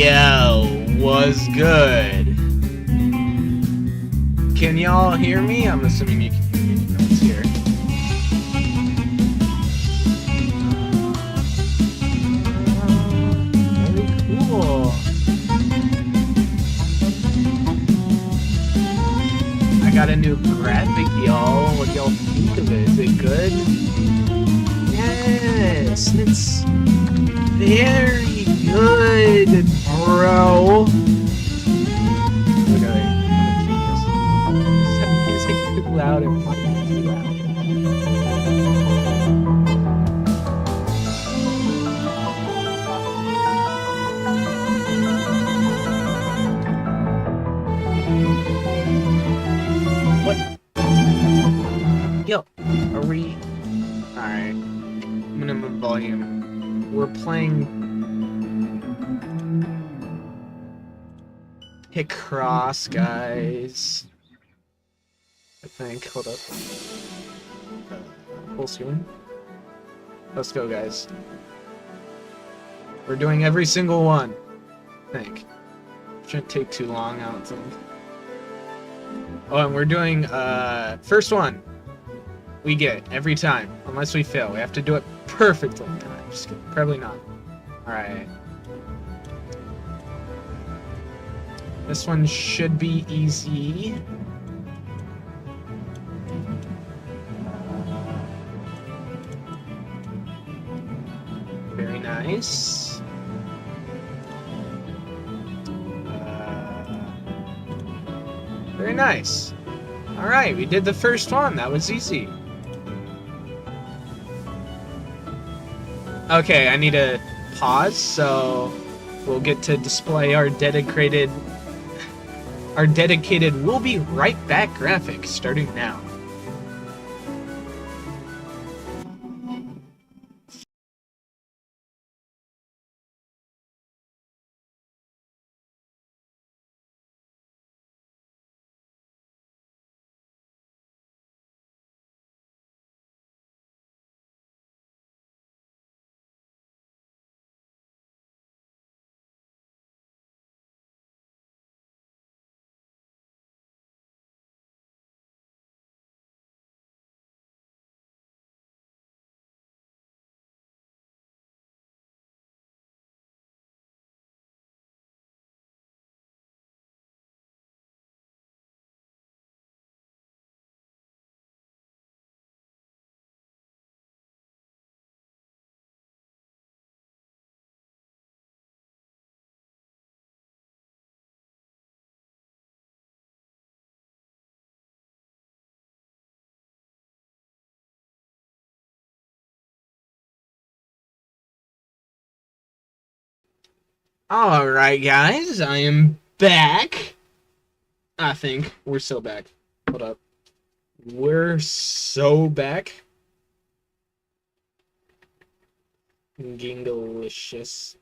Yo, what's good? Can y'all hear me? I'm assuming you can hear me. No one's here. Very cool. I got a new graphic, y'all. What do y'all think of it? Is it good? Yes, it's very good, bro. Look at it. I'm a genius. Set music too loud and fucking too loud. What? Yo, are we? Alright. Minimum volume. We're playing Picross, guys. I think. Hold up. Full screen. Let's go, guys. We're doing every single one. I think. Shouldn't take too long, I don't think. Oh, and we're doing, first one. We get every time, unless we fail. We have to do it perfectly. Just kidding. Probably not. Alright. This one should be easy. Very nice. Very nice. Alright, we did the first one. That was easy. Okay, I need to pause, so we'll get to display our dedicated we'll be right back graphic starting now. Alright, guys, I am back. I think we're so back. Hold up. We're so back. Gingalicious.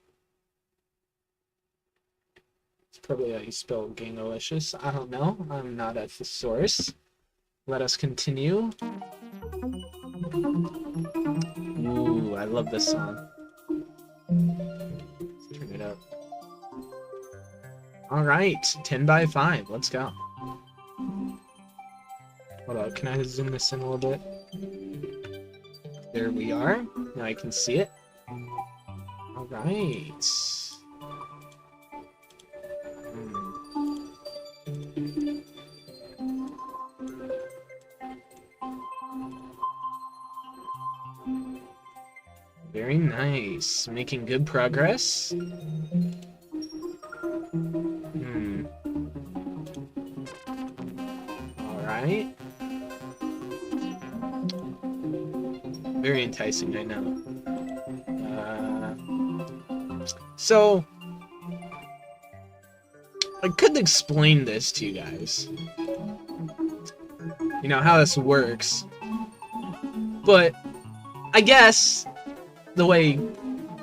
It's probably how you spell Gingalicious. I don't know. I'm not a thesaurus. Let us continue. Ooh, I love this song. Let's turn it up. Alright, 10 by 5. Let's go. Hold on, can I zoom this in a little bit? There we are. Now I can see it. Alright. Very nice. Making good progress. Alright. Very enticing, I know. So, I could explain this to you guys. You know, how this works. But, I guess, the way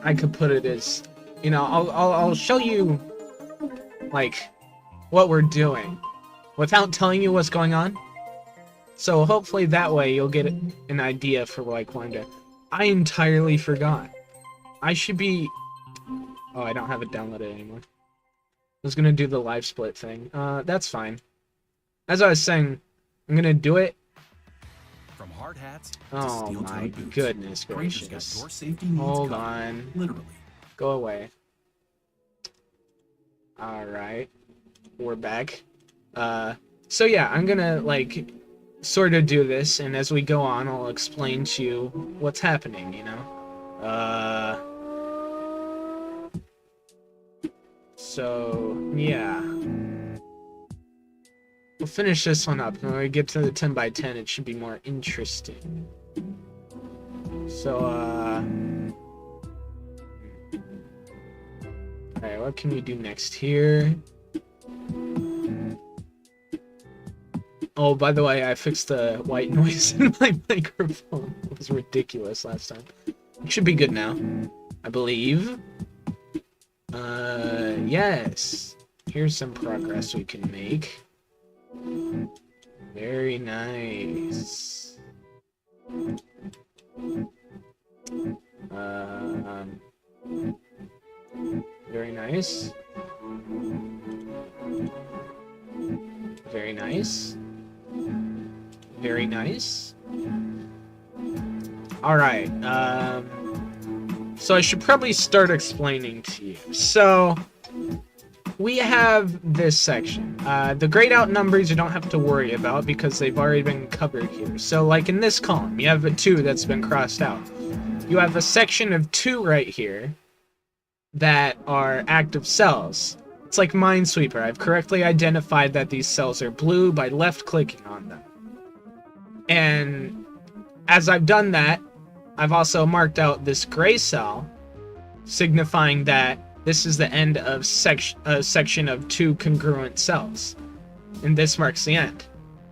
I could put it is, you know, I'll show you, like, what we're doing without telling you what's going on. So hopefully that way you'll get an idea for, like, what I'm doing. I entirely forgot. I should be... Oh, I don't have it downloaded anymore. was gonna do the live split thing. That's fine. As I was saying, I'm gonna do it. From hard hats to Oh steel-toed my boots, goodness Granger's gracious. got your safety needs Hold covered, on. literally. Go away. Alright. We're back. So yeah, I'm gonna, like, sort of do this, and as we go on, I'll explain to you what's happening, you know? So, yeah. We'll finish this one up, and when we get to the 10 by 10, it should be more interesting. So, alright, what can we do next here? Oh, by the way, I fixed the white noise in my microphone. It was ridiculous last time. It should be good now, I believe. Yes. Here's some progress we can make. Very nice. Very nice. Very nice. Very nice. Alright, so I should probably start explaining to you. So, we have this section. The grayed out numbers you don't have to worry about because they've already been covered here. So, like in this column, you have a 2 that's been crossed out. You have a section of 2 right here that are active cells. It's like Minesweeper. I've correctly identified that these cells are blue by left-clicking on them. And as I've done that, I've also marked out this gray cell, signifying that this is the end of a section of 2 congruent cells. And this marks the end.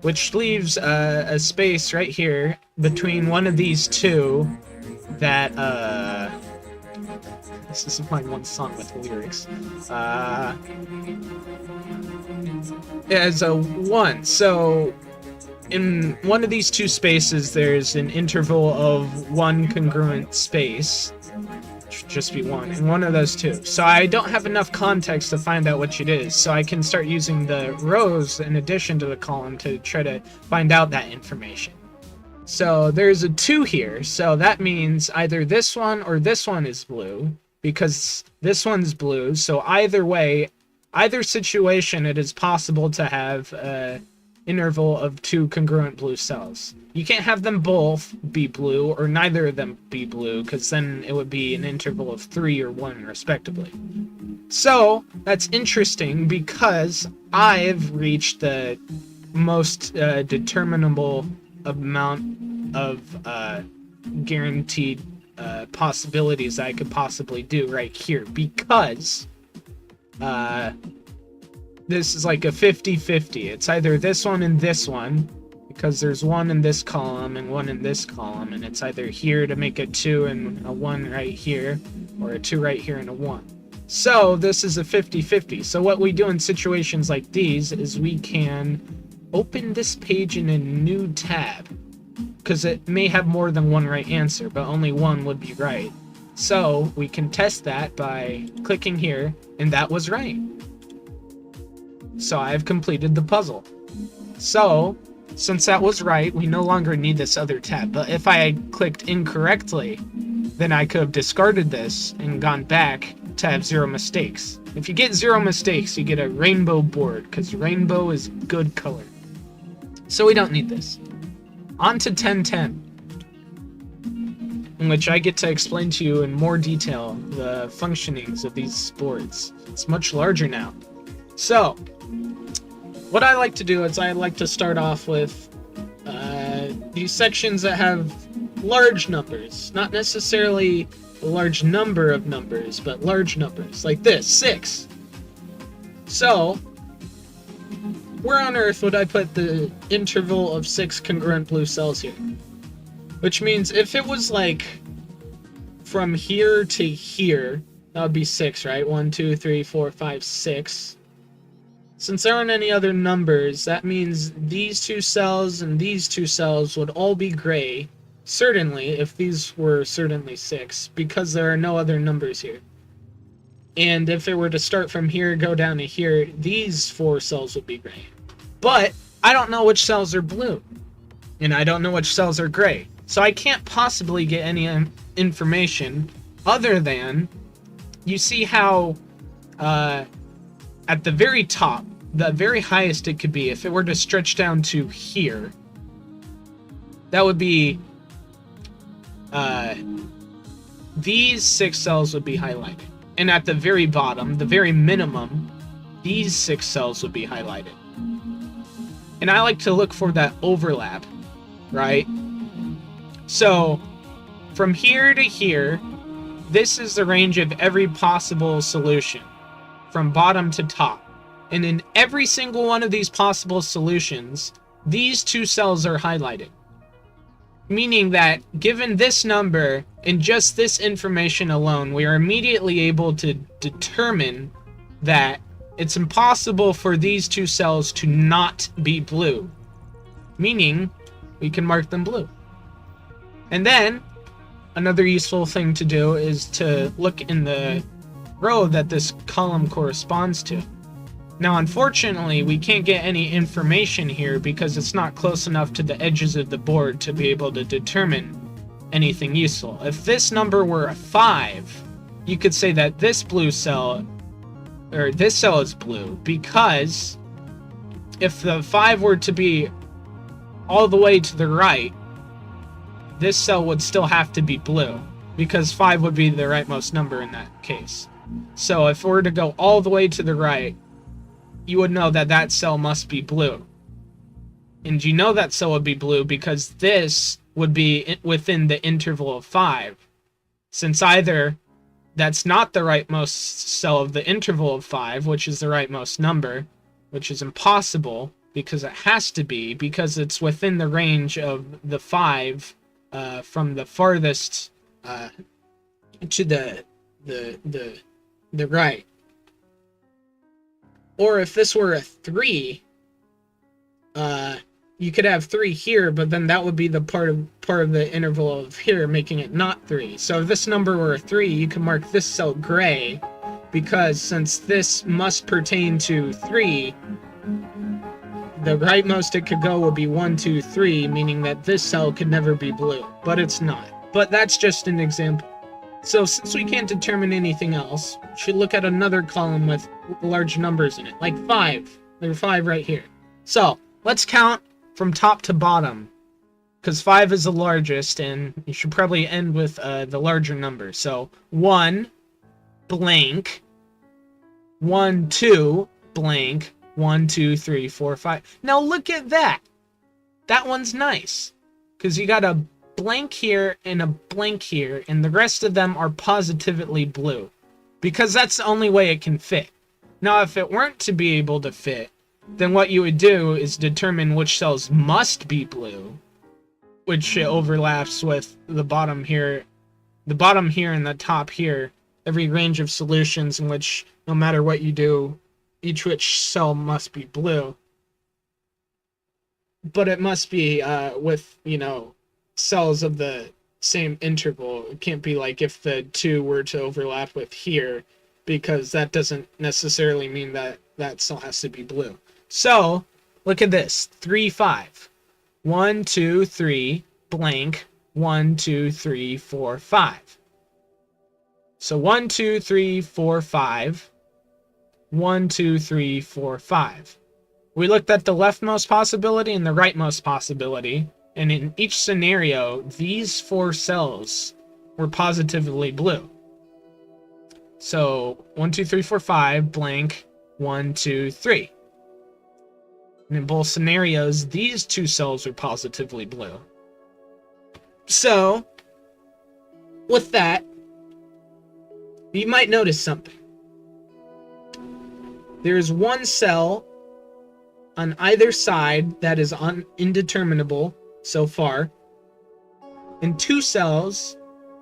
Which leaves a space right here between one of these 2 that, this is my one song with lyrics. As a 1. So, in one of these 2 spaces, there's an interval of 1 congruent space. It should just be 1. In one of those 2. So I don't have enough context to find out which it is. So I can start using the rows in addition to the column to try to find out that information. So there's a 2 here. So that means either this one or this one is blue. Because this one's blue, so either way, either situation, it is possible to have an interval of 2 congruent blue cells. You can't have them both be blue, or neither of them be blue, because then it would be an interval of 3 or 1, respectively. So, that's interesting, because I've reached the most determinable amount of guaranteed possibilities I could possibly do right here, because this is like a 50-50. It's either this one and this one, because there's 1 in this column and 1 in this column, and it's either here to make a 2 and a 1 right here, or a 2 right here and a 1. So this is a 50-50. So what we do in situations like these is we can open this page in a new tab, because it may have more than 1 right answer, but only 1 would be right. So we can test that by clicking here, and that was right. So I've completed the puzzle. So, since that was right, we no longer need this other tab. But if I had clicked incorrectly, then I could have discarded this and gone back to have 0 mistakes. If you get 0 mistakes, you get a rainbow board, because rainbow is good color. So we don't need this. On to 1010, in which I get to explain to you in more detail the functionings of these boards. It's much larger now. So, what I like to do is I like to start off with these sections that have large numbers. Not necessarily a large number of numbers, but large numbers. Like this, 6. So, where on earth would I put the interval of 6 congruent blue cells here? Which means if it was like from here to here, that would be 6, right? 1, 2, 3, 4, 5, 6. Since there aren't any other numbers, that means these 2 cells and these 2 cells would all be gray, certainly, if these were certainly 6, because there are no other numbers here. And if it were to start from here, go down to here, these 4 cells would be gray. But I don't know which cells are blue. And I don't know which cells are gray. So I can't possibly get any information other than, you see how at the very top, the very highest it could be, if it were to stretch down to here, that would be, these 6 cells would be highlighted. And at the very bottom, the very minimum, these 6 cells would be highlighted. And I like to look for that overlap, right? So, from here to here, this is the range of every possible solution, from bottom to top. And in every single one of these possible solutions, these 2 cells are highlighted. Meaning that, given this number and just this information alone, we are immediately able to determine that it's impossible for these 2 cells to not be blue. Meaning, we can mark them blue. And then, another useful thing to do is to look in the row that this column corresponds to. Now, unfortunately, we can't get any information here because it's not close enough to the edges of the board to be able to determine anything useful. If this number were a 5, you could say that this blue cell, or this cell is blue, because if the 5 were to be all the way to the right, this cell would still have to be blue, because 5 would be the rightmost number in that case. So if we were to go all the way to the right, you would know that that cell must be blue. And you know that cell would be blue because this would be within the interval of 5. Since either that's not the rightmost cell of the interval of 5, which is the rightmost number, which is impossible because it has to be, because it's within the range of the 5 from the farthest to the right. Or if this were a 3, you could have 3 here, but then that would be the part of the interval of here, making it not 3. So if this number were a 3, you can mark this cell gray, because since this must pertain to 3, the rightmost it could go would be 1, 2, 3, meaning that this cell could never be blue, but it's not. But that's just an example. So since we can't determine anything else, we should look at another column with large numbers in it, like 5. There are 5 right here. So let's count from top to bottom, because 5 is the largest, and you should probably end with the larger number. So 1 blank, 1, 2 blank, 1, 2, 3, 4, 5. Now look at that. That one's nice, because you got a blank here and a blank here, and the rest of them are positively blue, because that's the only way it can fit. Now, if it weren't to be able to fit, then what you would do is determine which cells must be blue, which overlaps with the bottom here and the top here, every range of solutions in which, no matter what you do, which cell must be blue. But it must be with, cells of the same interval. It can't be like if the 2 were to overlap with here, because that doesn't necessarily mean that that cell has to be blue. So look at this, 3, 5. 1, 2, 3 blank, 1, 2, 3, 4, 5. So 1, 2, 3, 4, 5. 1, 2, 3, 4, 5. We looked at the leftmost possibility and the rightmost possibility, and in each scenario, these 4 cells were positively blue. So 1, 2, 3, 4, 5 blank, 1, 2, 3. And in both scenarios, these 2 cells were positively blue. So, with that, you might notice something. There's 1 cell on either side that is indeterminable so far, and 2 cells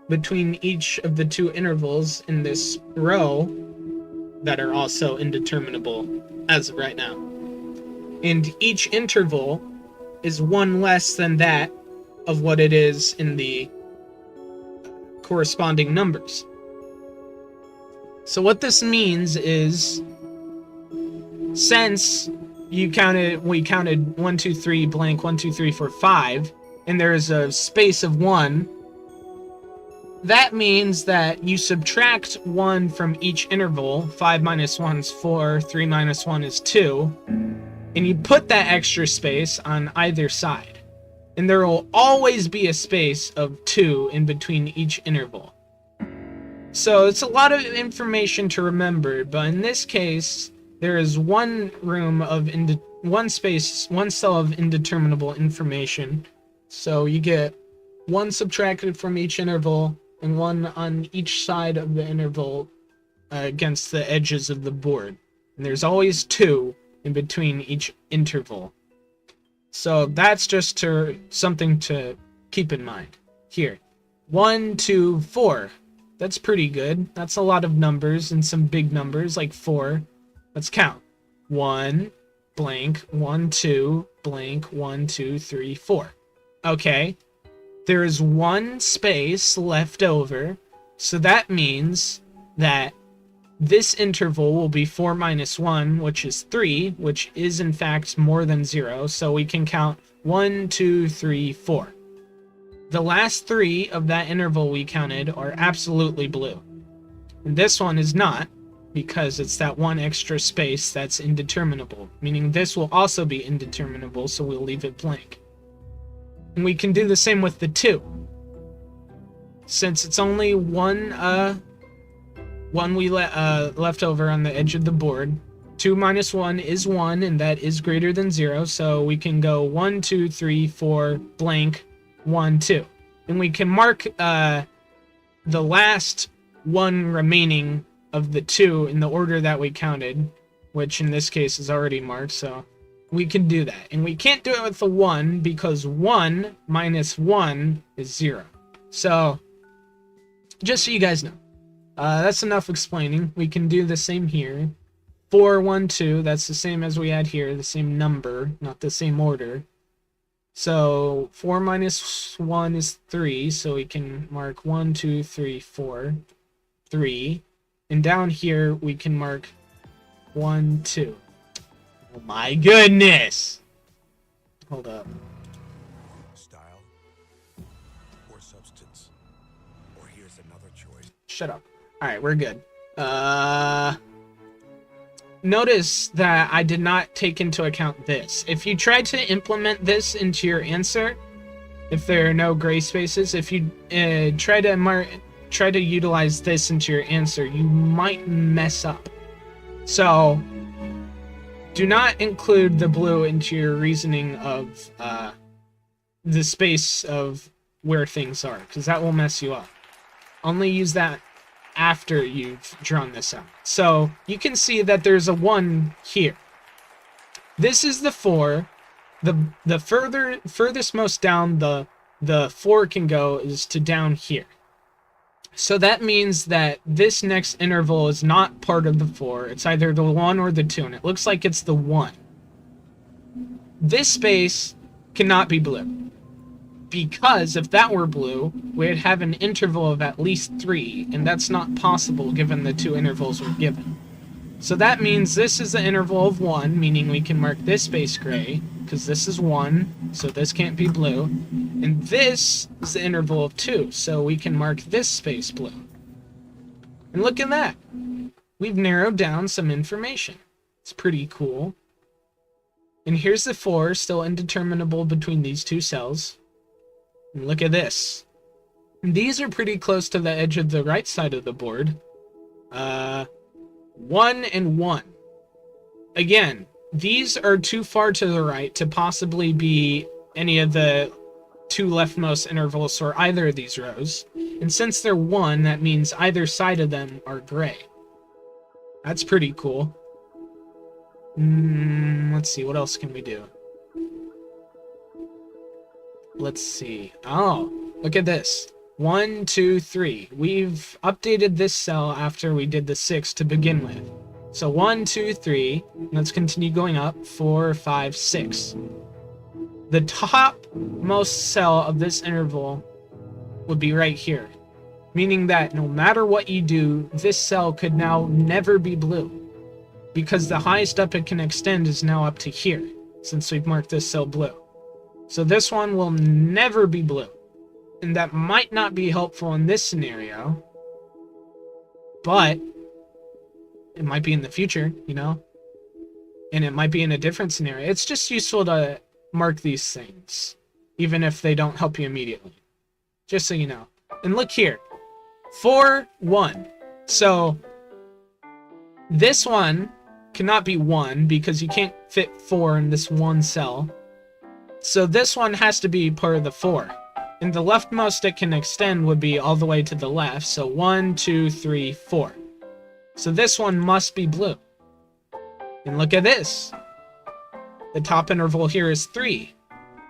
between each of the 2 intervals in this row that are also indeterminable as of right now. And each interval is 1 less than that of what it is in the corresponding numbers. So what this means is, since we counted 1, 2, 3, blank, 1, 2, 3, 4, 5, and there's a space of 1, that means that you subtract 1 from each interval. 5 minus 1 is 4, 3 minus 1 is 2, and you put that extra space on either side. And there will always be a space of 2 in between each interval. So it's a lot of information to remember, but in this case, there is one cell of indeterminable information. So you get 1 subtracted from each interval and 1 on each side of the interval against the edges of the board. And there's always 2 in between each interval. So that's just something to keep in mind. Here, 1, 2, 4. That's pretty good. That's a lot of numbers and some big numbers like 4. Let's count. 1, blank, 1, 2, blank, 1, 2, 3, 4. Okay. There is 1 space left over, so that means that this interval will be 4 minus 1, which is 3, which is in fact more than 0, so we can count 1, 2, 3, 4. The last 3 of that interval we counted are absolutely blue. And this one is not, because it's that 1 extra space that's indeterminable, meaning this will also be indeterminable, so we'll leave it blank. And we can do the same with the 2. Since it's only one we left over on the edge of the board, 2 minus 1 is 1, and that is greater than 0, so we can go 1, 2, 3, 4, blank, 1, 2. And we can mark the last 1 remaining of the 2 in the order that we counted, which in this case is already marked, so we can do that. And we can't do it with the 1 because 1 minus 1 is 0. So, just so you guys know, that's enough explaining. We can do the same here. 4, 1, 2, that's the same as we had here, the same number, not the same order. So 4 minus 1 is 3, so we can mark 1, 2, 3, 4, 3. And down here we can mark 1, 2. Oh my goodness! Hold up. Style or substance. Or here's another choice. Shut up. Alright, we're good. Notice that I did not take into account this. If you try to implement this into your answer, if there are no gray spaces, if you try to utilize this into your answer, you might mess up. So, do not include the blue into your reasoning of the space of where things are, because that will mess you up. Only use that after you've drawn this out. So you can see that there's a 1 here. This is the 4. The furthest most down the 4 can go is to down here. So that means that this next interval is not part of the 4. It's either the 1 or the 2, and it looks like it's the 1. This space cannot be blue, because if that were blue, we'd have an interval of at least 3, and that's not possible given the 2 intervals we're given. So that means this is the interval of 1, meaning we can mark this space gray, because this is 1, so this can't be blue. And this is the interval of 2, so we can mark this space blue. And look at that! We've narrowed down some information. It's pretty cool. And here's the 4, still indeterminable between these 2 cells. And look at this. These are pretty close to the edge of the right side of the board. 1 and 1. Again, these are too far to the right to possibly be any of the 2 leftmost intervals or either of these rows. And since they're 1, that means either side of them are gray. That's pretty cool. Let's see, what else can we do? Let's see. Oh, look at this. 1, 2, 3. We've updated this cell after we did the 6 to begin with. So 1, 2, 3. Let's continue going up. 4, 5, 6. The topmost cell of this interval would be right here. meaning that no matter what you do, this cell could now never be blue, because the highest up it can extend is now up to here, since we've marked this cell blue. So this one will never be blue, and that might not be helpful in this scenario, but it might be in the future, you know? And it might be in a different scenario. It's just useful to mark these things, even if they don't help you immediately. Just so you know. And look here. 4, 1. So, this one cannot be 1 because you can't fit 4 in this one cell. So this one has to be part of the 4. And the leftmost it can extend would be all the way to the left. So 1, 2, 3, 4. So this one must be blue. And look at this. The top interval here is 3.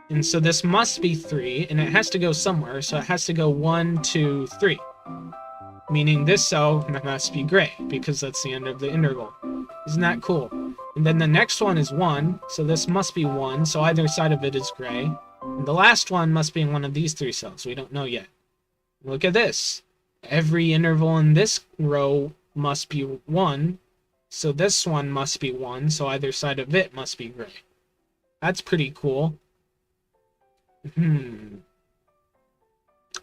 And so this must be 3, and it has to go somewhere, so it has to go 1, 2, 3. Meaning this cell must be gray, because that's the end of the interval. Isn't that cool? And then the next one is 1, so this must be 1, so either side of it is gray. And the last one must be in one of these 3 cells. We don't know yet. Look at this. Every interval in this row must be 1, so this one must be 1, so either side of it must be gray. That's pretty cool.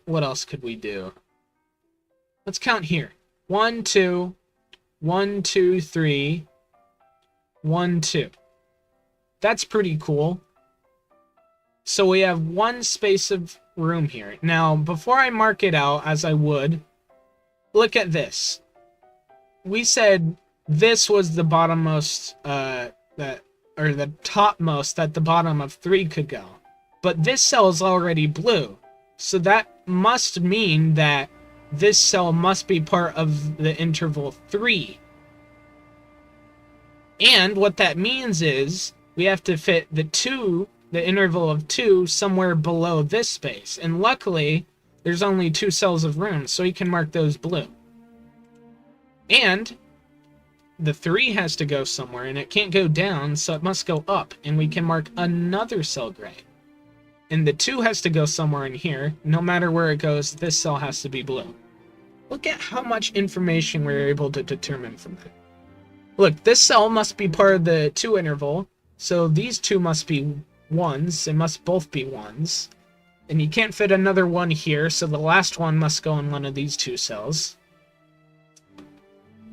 What else could we do? Let's count here. 1, 2, 1, 2, 3, 1, 2. That's pretty cool. So we have one space of room here. Now, before I mark it out, as I would, look at this. We said this was the bottommost, the topmost that the bottom of 3 could go. But this cell is already blue. So that must mean that this cell must be part of the interval 3. And what that means is we have to fit the interval of 2 somewhere below this space. And luckily, there's only 2 cells of room, so you can mark those blue. And the 3 has to go somewhere, and it can't go down, so it must go up, and we can mark another cell gray. And the 2 has to go somewhere in here. No matter where it goes, this cell has to be blue. Look at how much information we're able to determine from that. Look, this cell must be part of the 2 interval, so these 2 must be 1s. They must both be 1s. And you can't fit another 1 here, so the last one must go in one of these 2 cells.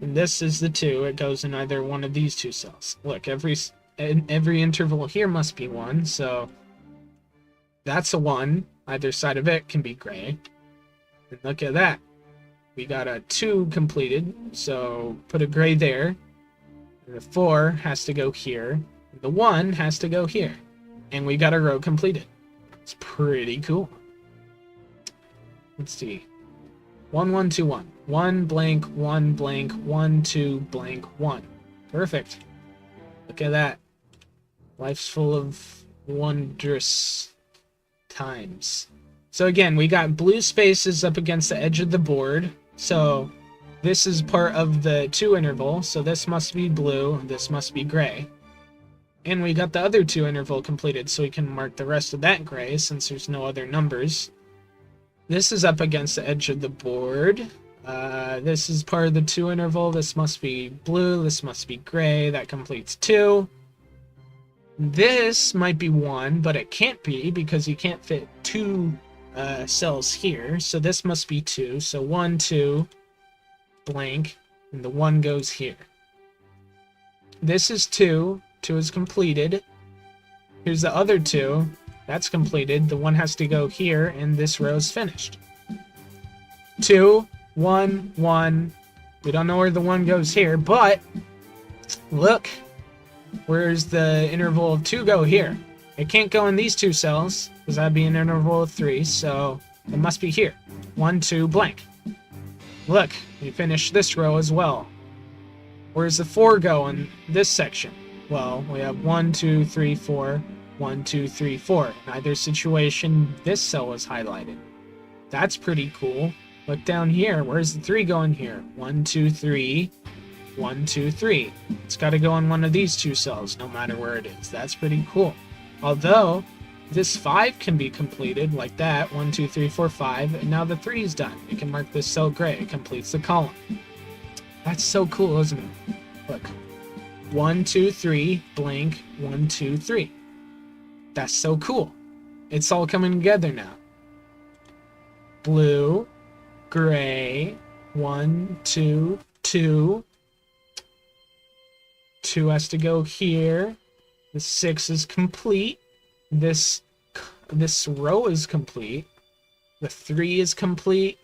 And this is the 2. It goes in either one of these 2 cells. Look, every interval here must be 1, so that's a 1. Either side of it can be gray. And look at that. We got a 2 completed, so put a gray there. And the 4 has to go here. The 1 has to go here. And we got a row completed. It's pretty cool. Let's see. 1, 1, 2, 1. 1 blank, 1 blank, 1, 2 blank, 1. Perfect. Look at that. Life's full of wondrous times. So again, we got blue spaces up against the edge of the board. So this is part of the 2 interval. So this must be blue. This must be gray. And we got the other 2 interval completed, so we can mark the rest of that gray since there's no other numbers. This is up against the edge of the board. This is part of the 2 interval. This must be blue. This must be gray. That completes 2. This might be 1, but it can't be because you can't fit 2 cells here. So this must be 2. So 1, 2, blank, and the 1 goes here. This is 2. 2 is completed. Here's the other 2. That's completed. The 1 has to go here, and this row is finished. 2, 1, 1. We don't know where the 1 goes here, but look. Where's the interval of 2 go here? It can't go in these 2 cells, because that'd be an interval of 3, so it must be here. 1, 2, blank. Look, we finished this row as well. Where's the 4 go in this section? Well, we have 1, 2, 3, 4, 1, 2, 3, 4. In either situation, this cell was highlighted. That's pretty cool. Look down here. Where's the 3 going here? 1, 2, 3, 1, 2, 3. It's got to go in one of these 2 cells, no matter where it is. That's pretty cool. Although, this 5 can be completed like that. 1, 2, 3, 4, 5. And now the 3 is done. We can mark this cell gray. It completes the column. That's so cool, isn't it? Look. 1, 2, 3, blank, 1, 2, 3. That's so cool. It's all coming together now. Blue, gray, 1, 2, 2. 2 has to go here. The 6 is complete. This row is complete. The 3 is complete.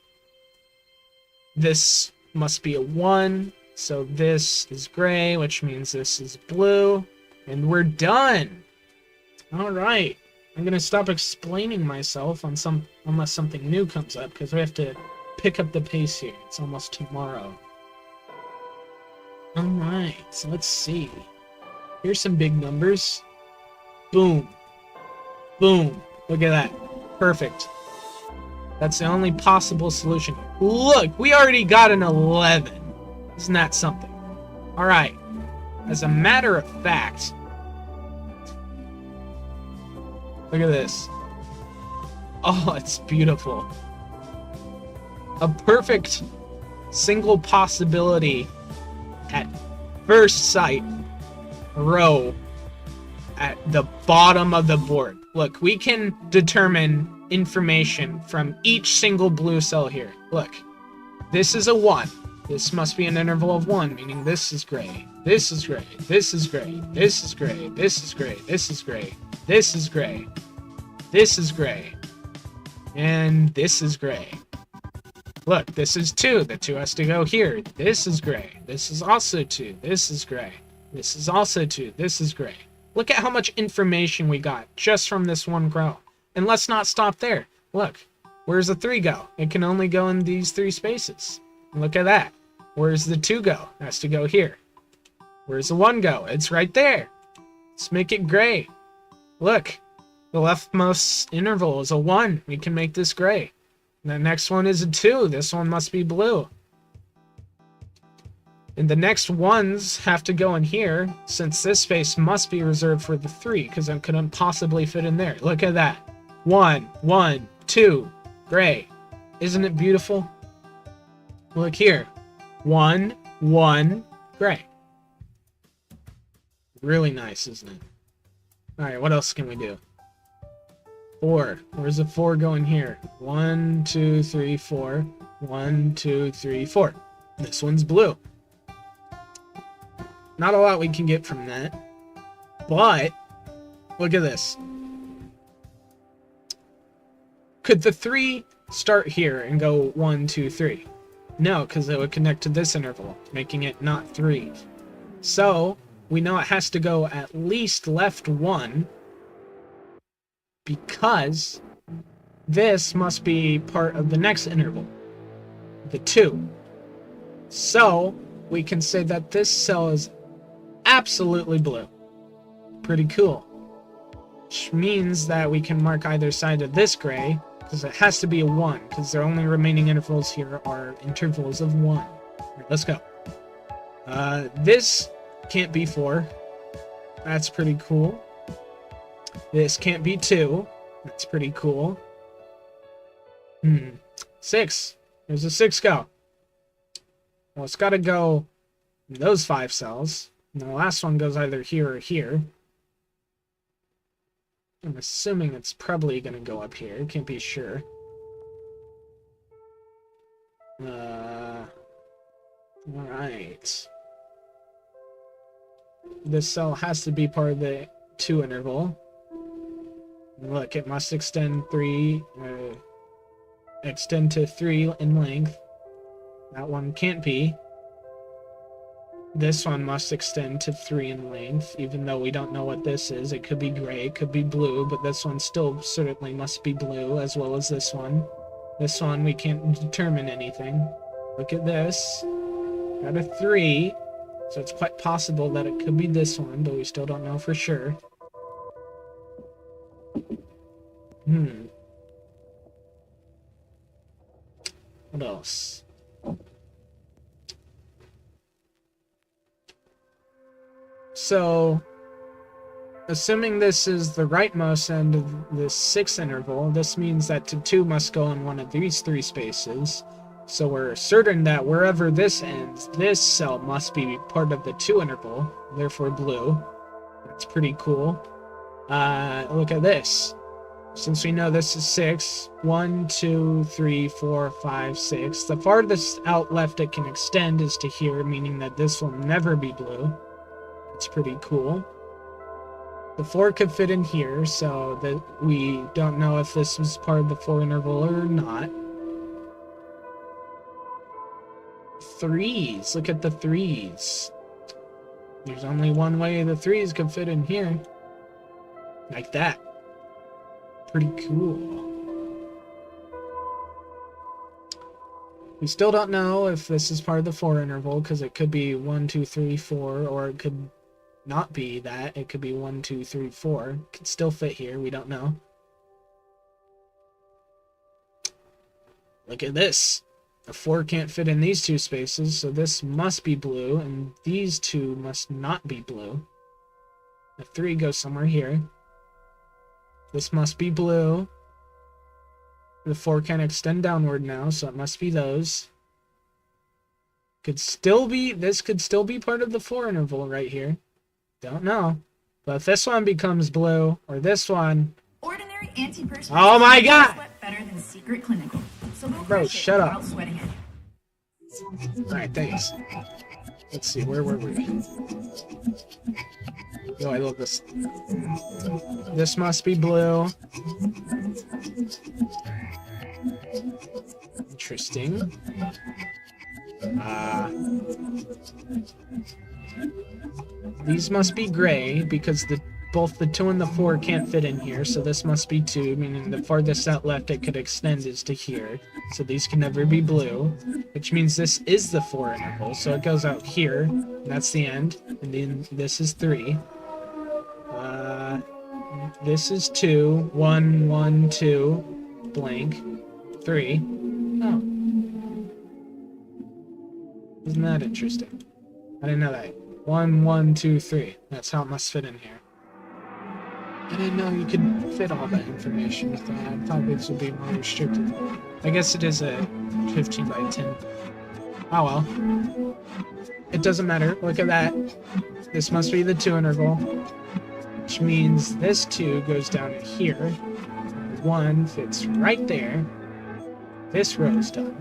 This must be a 1. So this is gray, which means this is blue. And we're done. All right. I'm going to stop explaining myself unless something new comes up, because we have to pick up the pace here. It's almost tomorrow. All right. So let's see. Here's some big numbers. Boom. Boom. Look at that. Perfect. That's the only possible solution. Look, we already got an 11. Isn't that something? All right. As a matter of fact, look at this. Oh, it's beautiful. A perfect single possibility at first sight row at the bottom of the board. Look, we can determine information from each single blue cell here. Look, this is a 1. This must be an interval of 1, meaning this is gray, this is gray, this is gray, this is gray, this is gray, this is gray, this is gray, this is gray, and this is gray. Look, this is 2. The 2 has to go here. This is gray. This is also 2. This is gray. This is also 2. This is gray. Look at how much information we got just from this one row. And let's not stop there. Look, where's the 3 go? It can only go in these 3 spaces. Look at that. Where's the 2 go? It has to go here. Where's the 1 go? It's right there. Let's make it gray. Look, the leftmost interval is a 1. We can make this gray. The next one is a 2. This one must be blue. And the next ones have to go in here, since this space must be reserved for the 3, because it couldn't possibly fit in there. Look at that. 1, 1, 2, gray. Isn't it beautiful? Look here. 1, 1, gray. Really nice, isn't it? Alright, what else can we do? 4. Where's the 4 going here? 1, 2, 3, 4. 1, 2, 3, 4. This one's blue. Not a lot we can get from that. But, look at this. Could the 3 start here and go 1, 2, 3? No, because it would connect to this interval, making it not 3. So, we know it has to go at least left 1, because this must be part of the next interval, the 2. So, we can say that this cell is absolutely blue. Pretty cool. Which means that we can mark either side of this gray, because it has to be a 1, because the only remaining intervals here are intervals of 1. Right, let's go. This can't be 4. That's pretty cool. This can't be 2. That's pretty cool. 6. There's a 6 go. Well, it's got to go in those 5 cells. And the last one goes either here or here. I'm assuming it's probably going to go up here. Can't be sure. Alright. This cell has to be part of the 2 interval. Look, it must extend to 3 in length. That one can't be. This one must extend to 3 in length, even though we don't know what this is. It could be gray, it could be blue, but this one still certainly must be blue, as well as this one. This one, we can't determine anything. Look at this. Got a 3, so it's quite possible that it could be this one, but we still don't know for sure. What else? So, assuming this is the rightmost end of this 6th interval, this means that to 2 must go in one of these 3 spaces. So we're certain that wherever this ends, this cell must be part of the 2 interval, therefore blue. That's pretty cool. Look at this. Since we know this is 6, 1, 2, 3, 4, 5, 6. The farthest out left it can extend is to here, meaning that this will never be blue. That's pretty cool. The 4 could fit in here, so that we don't know if this was part of the 4 interval or not. 3s. Look at the 3s. There's only one way the 3s could fit in here. Like that. Pretty cool. We still don't know if this is part of the 4 interval, because it could be 1, 2, 3, 4, or it could not be that. It could be 1, 2, 3, 4. It could still fit here. We don't know. Look at this. A 4 can't fit in these 2 spaces, so this must be blue, and these 2 must not be blue. The 3 goes somewhere here. This must be blue. The 4 can extend downward now, so it must be those. This could still be part of the 4 interval right here. Don't know. But if this one becomes blue, or this one... Ordinary antiperspirant. Oh my god! Sweat better than secret clinical. So go Bro, crush it shut up. without sweating it. Alright, thanks. Let's see, where were we? Yo, I love this. This must be blue. Interesting. These must be gray, because both the 2 and the 4 can't fit in here, so this must be 2, meaning the farthest out left it could extend is to here. So these can never be blue, which means this is the 4 interval, so it goes out here, and that's the end, and then this is 3. This is 2, 1, 1, 2, blank, 3. Oh. Isn't that interesting? I didn't know that. 1, 1, 2, 3. That's how it must fit in here. I didn't know you could fit all that information with that. I thought these would be more restricted. I guess it is a 15 by 10. Oh well. It doesn't matter. Look at that. This must be the 2 interval. Which means this 2 goes down in here. 1 fits right there. This row's done.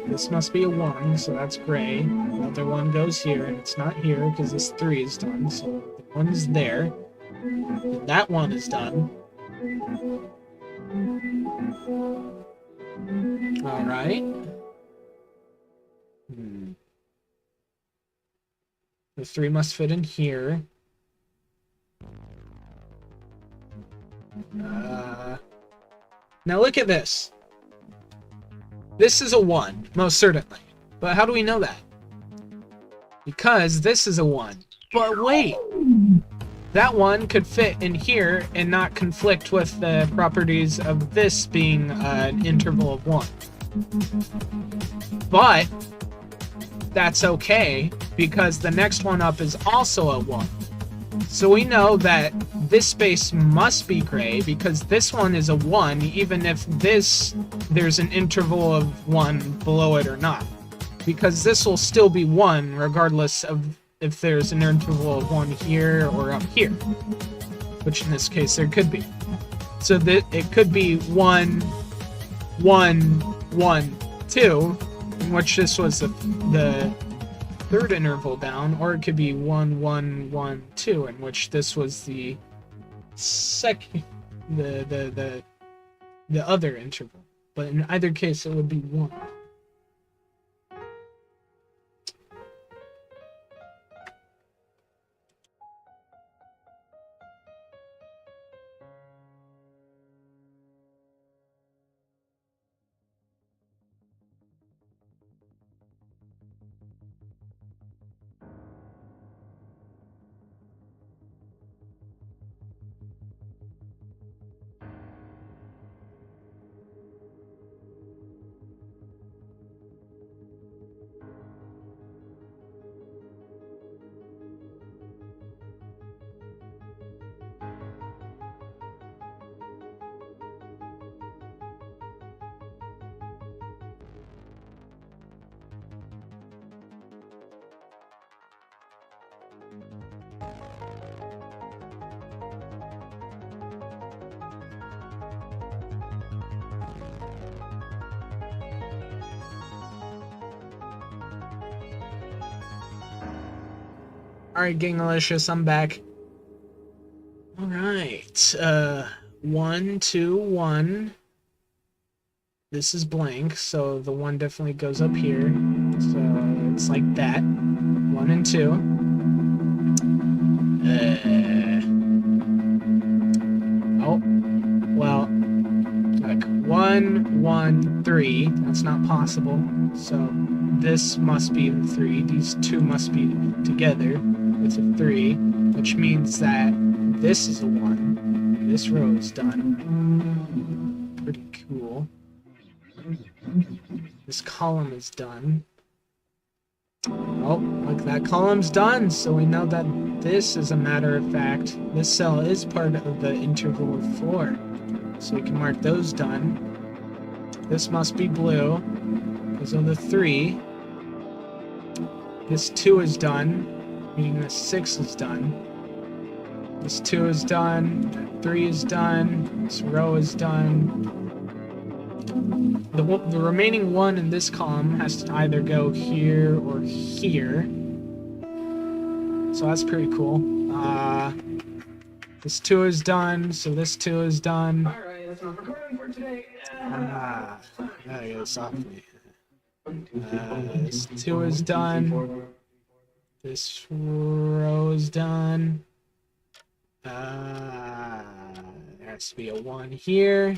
This must be a 1, so that's gray. The other 1 goes here, and it's not here because this 3 is done, so the 1 is there. And that 1 is done. Alright. The 3 must fit in here. Now look at this. This is a 1, most certainly. But how do we know that? Because this is a 1. But wait! That 1 could fit in here and not conflict with the properties of this being an interval of 1. But that's okay, because the next one up is also a 1. So we know that this space must be gray because this one is a 1, even if there's an interval of 1 below it or not. Because this will still be 1 regardless of if there's an interval of 1 here or up here. Which in this case there could be. So that it could be 1, 1, 1, 2, in which this was the 3rd interval down, or it could be 1, 1, 1, 2, in which this was the second, the other interval. But in either case, it would be 1. Alright, Gangalicious, I'm back. Alright, 1, 2, 1. This is blank, so the 1 definitely goes up here. So it's like that. 1 and 2. Oh, well, like 1, 1, 3. That's not possible. So this must be the 3. These 2 must be together with a 3, which means that this is a 1. This row is done. Pretty cool. This column is done. Oh, look, that column's done, so we know that this, as a matter of fact, this cell is part of the interval of 4. So we can mark those done. This must be blue, because of the 3. This 2 is done, meaning this 6 is done. This 2 is done, 3 is done, this row is done. The remaining 1 in this column has to either go here or here. So that's pretty cool. This 2 is done, so this 2 is done. Alright, that's enough recording for today. Gotta get this off me. This 2 is done. This row is done. There has to be a 1 here.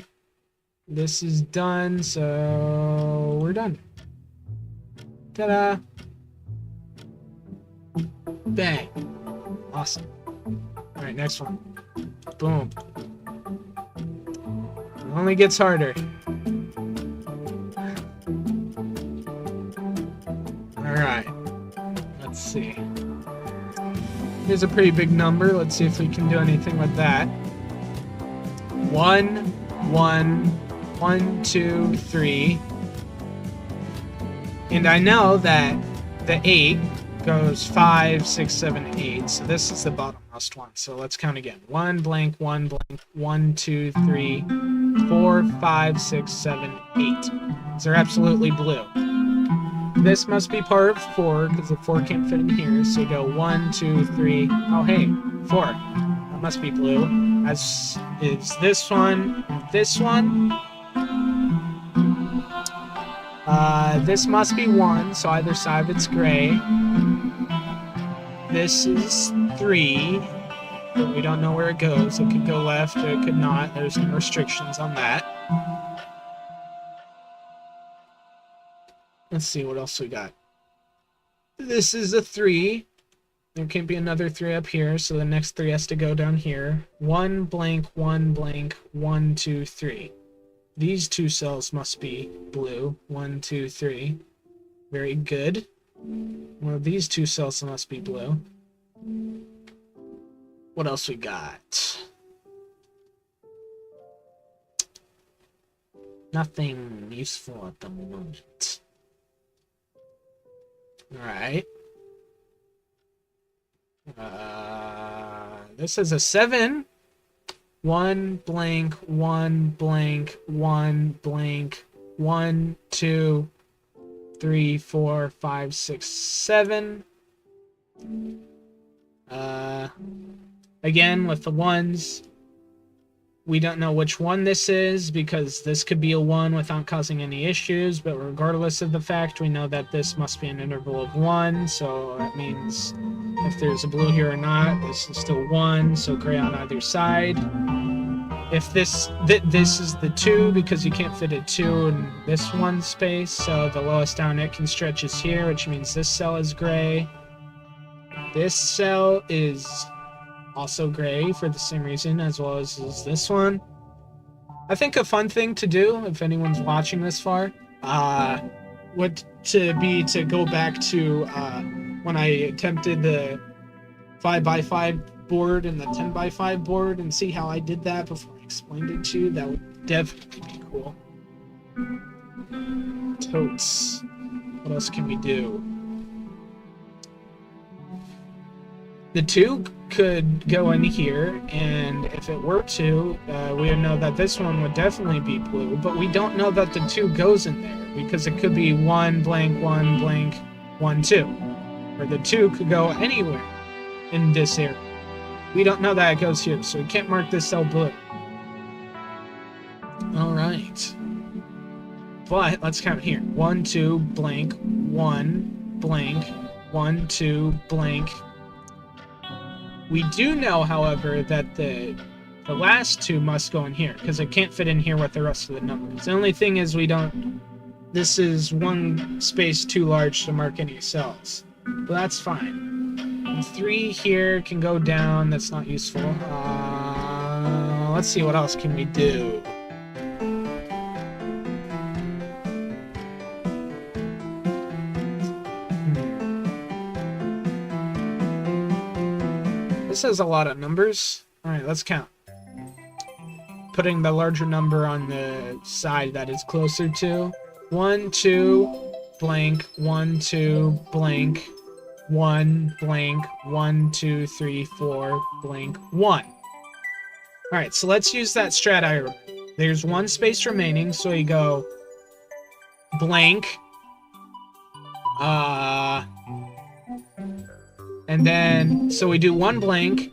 This is done, so we're done. Ta-da! Bang! Awesome. Alright, next one. Boom. It only gets harder. Alright. Let's see. Here's a pretty big number. Let's see if we can do anything with that. 1, 1, 1, 2, 3. And I know that the 8 goes 5, 6, 7, 8. So this is the bottommost one. So let's count again. 1 blank, 1 blank, 1, 2, 3, 4, 5, 6, 7, 8. These are absolutely blue. This must be part of 4 because the 4 can't fit in here. So you go 1, 2, 3. Oh, hey, 4. That must be blue. As is this one and this one. This must be 1, so either side it's gray. This is 3, but we don't know where it goes. It could go left or it could not. There's no restrictions on that. Let's see what else we got. This is a 3. There can't be another 3 up here, so the next 3 has to go down here. 1 blank, 1 blank, 1, 2, 3. These 2 cells must be blue. 1, 2, 3. Very good. Well, these 2 cells must be blue. What else we got? Nothing useful at the moment. Alright. This is a 7. 1 blank, 1 blank, 1 blank, 1, 2, 3, 4, 5, 6, 7. Again, with the 1s, we don't know which one this is because this could be a 1 without causing any issues, but regardless of the fact, we know that this must be an interval of 1, so that means if there's a blue here or not, this is still 1, so gray on either side. If this is the 2 because you can't fit a 2 in this one space, so the lowest down it can stretch is here, which means this cell is gray. This cell is also gray for the same reason as well as this one. I think a fun thing to do, if anyone's watching this far, would to go back to when I attempted the 5x5 board and the 10x5 board and see how I did that before I explained it to you. That would definitely be cool. Totes. What else can we do? The 2 could go in here, and if it were to, we would know that this one would definitely be blue, but we don't know that the 2 goes in there, because it could be 1 blank, 1 blank, 1, 2. Or the 2 could go anywhere. in this area. We don't know that it goes here, so we can't mark this cell blue. Alright. But let's count here. 1, 2, blank, 1, blank, 1, 2, blank. We do know, however, that the last two must go in here, because it can't fit in here with the rest of the numbers. The only thing is we don't... This is one space too large to mark any cells. But that's fine. And 3 here can go down. That's not useful. Let's see, what else can we do? This has a lot of numbers. Alright, let's count. Putting the larger number on the side that is closer to. 1, 2, blank, 1, 2, blank, 1, blank, 1, 2, 3, 4, blank, 1. Alright, so let's use that strat I remember. There's one space remaining, so we go blank, and then, so we do 1 blank,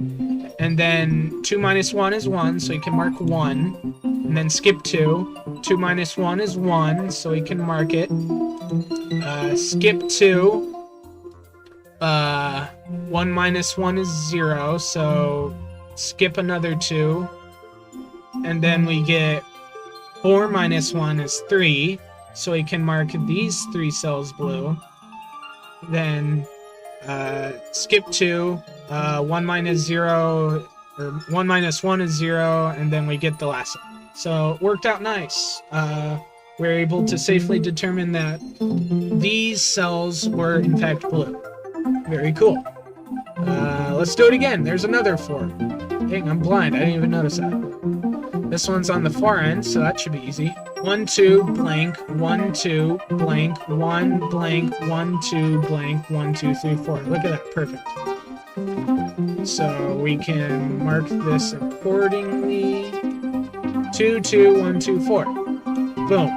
and then 2 minus 1 is 1, so you can mark 1, and then skip 2. 2 minus 1 is 1, so we can mark it. Skip 2. 1 minus 1 is 0, so skip another 2. And then we get 4 minus 1 is 3, so we can mark these 3 cells blue. Then skip 2, 1 minus 0, or 1 minus 1 is 0, and then we get the last one. So it worked out nice. We're able to safely determine that these cells were in fact blue. Very cool. Let's do it again. There's another 4. Dang, I'm blind. I didn't even notice that. This one's on the far end, so that should be easy. 1, 2, blank, 1, 2, blank, 1, blank, 1, 2, blank, 1, 2, 3, 4. Look at that. Perfect. So we can mark this accordingly. 2, 2, 1, 2, 4. Boom.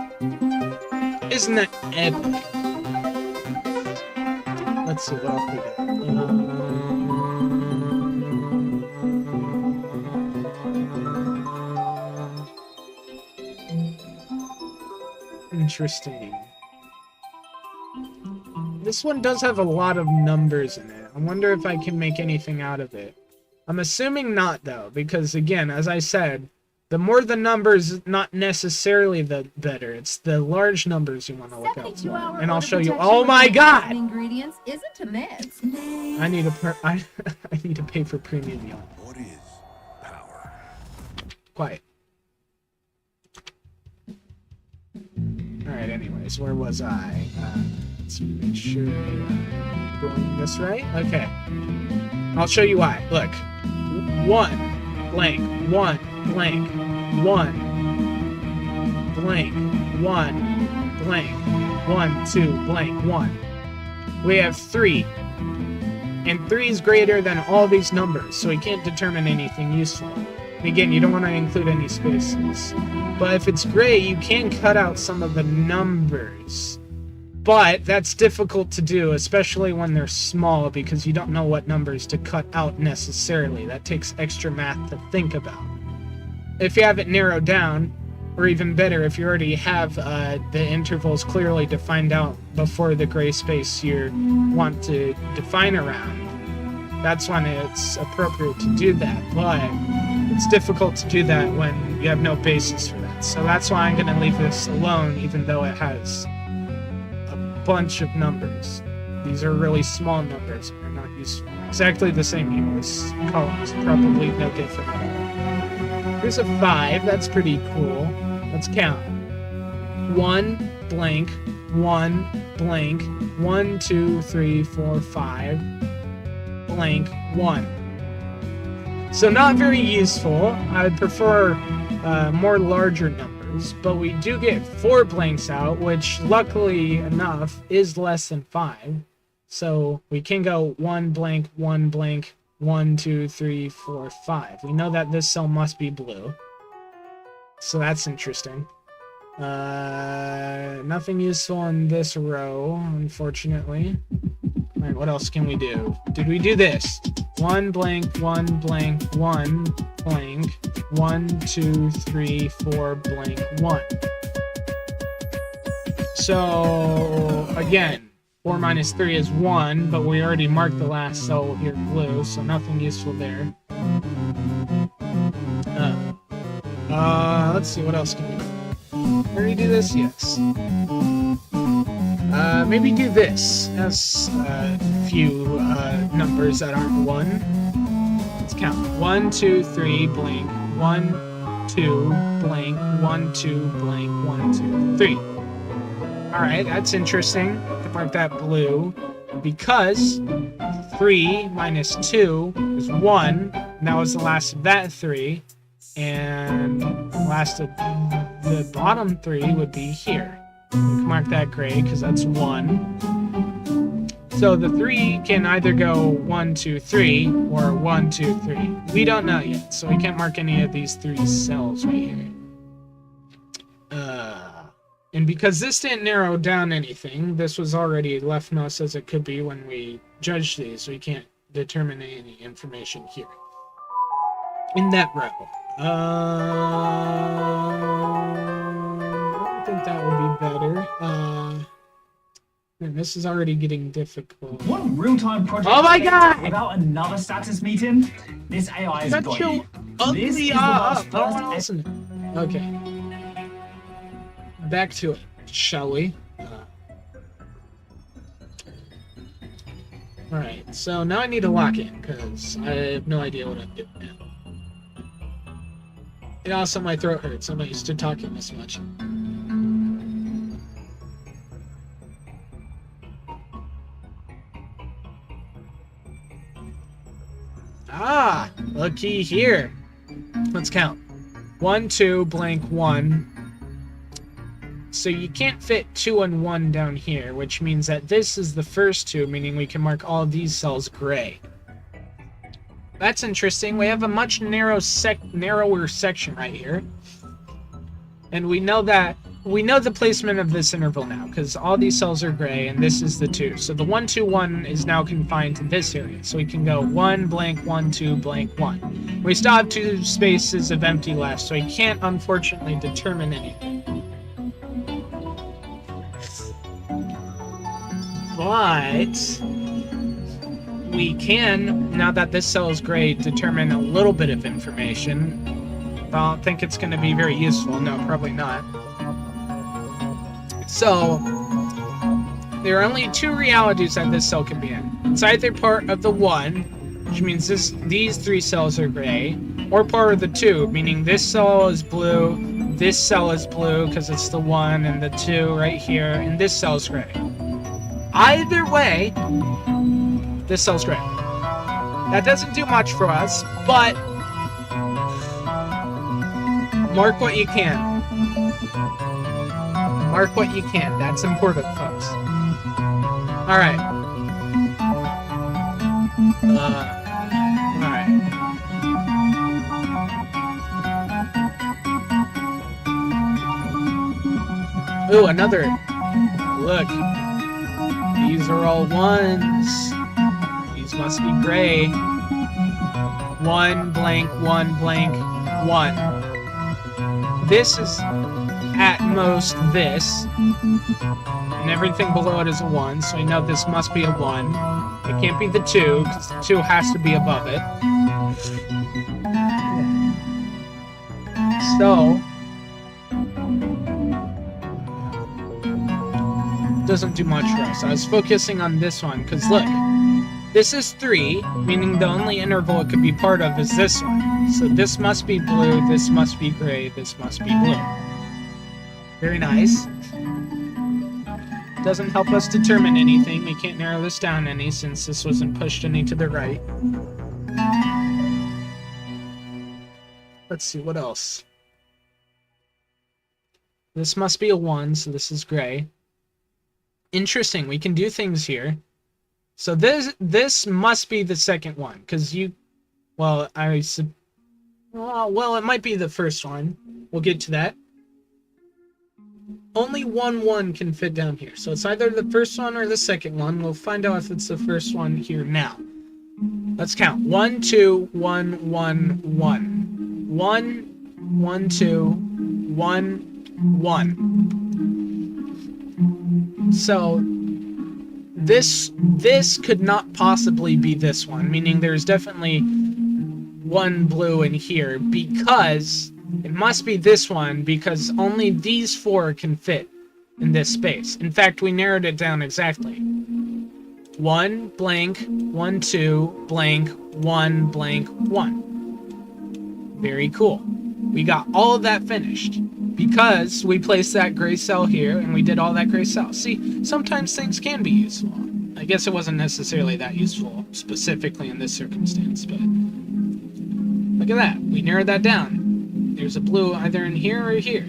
Isn't that epic? Let's see what else we got. Interesting. This one does have a lot of numbers in it. I wonder if I can make anything out of it. I'm assuming not, though, because, again, as I said, the more the numbers, not necessarily the better. It's the large numbers you want to look out for. And I'll show you. Oh my god! Ingredients isn't a mess. I need I need to pay for premium, y'all. What is power? Quiet. Alright, anyways, where was I? Let's make sure I'm doing this right. Okay. I'll show you why. Look. 1, blank, 1, blank, 1, blank, 1, blank, 1, 2, blank, 1. We have 3. And 3 is greater than all these numbers, so we can't determine anything useful. And again, you don't want to include any spaces. But if it's gray, you can cut out some of the numbers. But that's difficult to do, especially when they're small, because you don't know what numbers to cut out necessarily. That takes extra math to think about. If you have it narrowed down, or even better, if you already have the intervals clearly defined out before the gray space you want to define around, that's when it's appropriate to do that. But it's difficult to do that when you have no basis for that. So that's why I'm going to leave this alone, even though it has a bunch of numbers. These are really small numbers. They're not useful. Exactly the same here. This column is probably no different at all. Here's a 5. That's pretty cool. Let's count. 1, blank, 1, blank, 1, 2, 3, 4, 5, blank, 1. So not very useful. I would prefer more larger numbers, but we do get 4 blanks out, which luckily enough is less than 5. So we can go 1 blank, 1 blank, 1, 2, 3, 4, 5. We know that this cell must be blue. So that's interesting. Nothing useful in this row, unfortunately. Alright, what else can we do? Did we do this? 1 blank, 1 blank, 1 blank, 1, 2, 3, 4 blank, 1. So, again, 4 minus 3 is 1, but we already marked the last cell here blue, so nothing useful there. Let's see, what else can we do? Can we do this? Yes. Maybe do this as a few numbers that aren't 1. Let's count. 1, 2, 3, blank, 1, 2, blank, 1, 2, blank, 1, 2, 3. Alright, that's interesting. Mark that blue. Because 3 minus 2 is 1. And that was the last of that 3. And the last of the bottom 3 would be here. We can mark that gray because that's 1. So the 3 can either go 1, 2, 3 or 1, 2, 3. We don't know yet, so we can't mark any of these 3 cells right here. And because this didn't narrow down anything, this was already leftmost as it could be when we judged these. We can't determine any information here. In that row. I don't think that would be better. Man, this is already getting difficult. One real-time project. Oh my god! Without another status meeting, this AI is Shut got your you. ugly This is the up! world's I don't first want to listen. Okay. Back to it, shall we? Alright, so now I need to lock in, because I have no idea what I'm doing now. And also my throat hurts, I'm not used to talking this much. Ah! Looky here! Let's count. 1, 2, blank, 1. So you can't fit 2 and 1 down here, which means that this is the first 2, meaning we can mark all these cells gray. That's interesting. We have a much narrower section right here. And we know the placement of this interval now, because all these cells are gray, and this is the 2. So the 1, 2, 1 is now confined to this area. So we can go 1, blank, 1, 2, blank, 1. We still have 2 spaces of empty left, so we can't, unfortunately, determine anything. But we can, now that this cell is gray, determine a little bit of information. I don't think it's going to be very useful. No, probably not. So, there are only 2 realities that this cell can be in. It's either part of the 1, which means these 3 cells are gray, or part of the 2, meaning this cell is blue, this cell is blue because it's the 1 and the 2 right here, and this cell's gray. Either way, this cell's gray. That doesn't do much for us, but mark what you can. Mark what you can. That's important, folks. Alright. Alright. Ooh, another. Look. These are all 1s. These must be gray. 1 blank, 1 blank, 1. This is at most this. And everything below it is a 1, so we know this must be a 1. It can't be the 2, because the 2 has to be above it. So, doesn't do much for us. I was focusing on this one, because look, this is 3, meaning the only interval it could be part of is this one. So this must be blue, this must be gray, this must be blue. Very nice. Doesn't help us determine anything. We can't narrow this down any since this wasn't pushed any to the right. Let's see, what else? This must be a 1, so this is gray. Interesting, we can do things here. So this must be the second one, because well, it might be the first one. We'll get to that. only one can fit down here. So it's either the first one or the second one. We'll find out if it's the first one here now. Let's count. 1, 2, 1, 1, 1. 1, 1, 2, 1, 1. So this could not possibly be this one, meaning there's definitely one blue in here, because it must be this one, because only these 4 can fit in this space. In fact, we narrowed it down exactly. 1 blank, 1 2 blank, 1 blank 1. Very cool. We got all of that finished because we placed that gray cell here and we did all that gray cell. See, sometimes things can be useful. I guess it wasn't necessarily that useful specifically in this circumstance, but look at that. We narrowed that down. There's a blue either in here or here.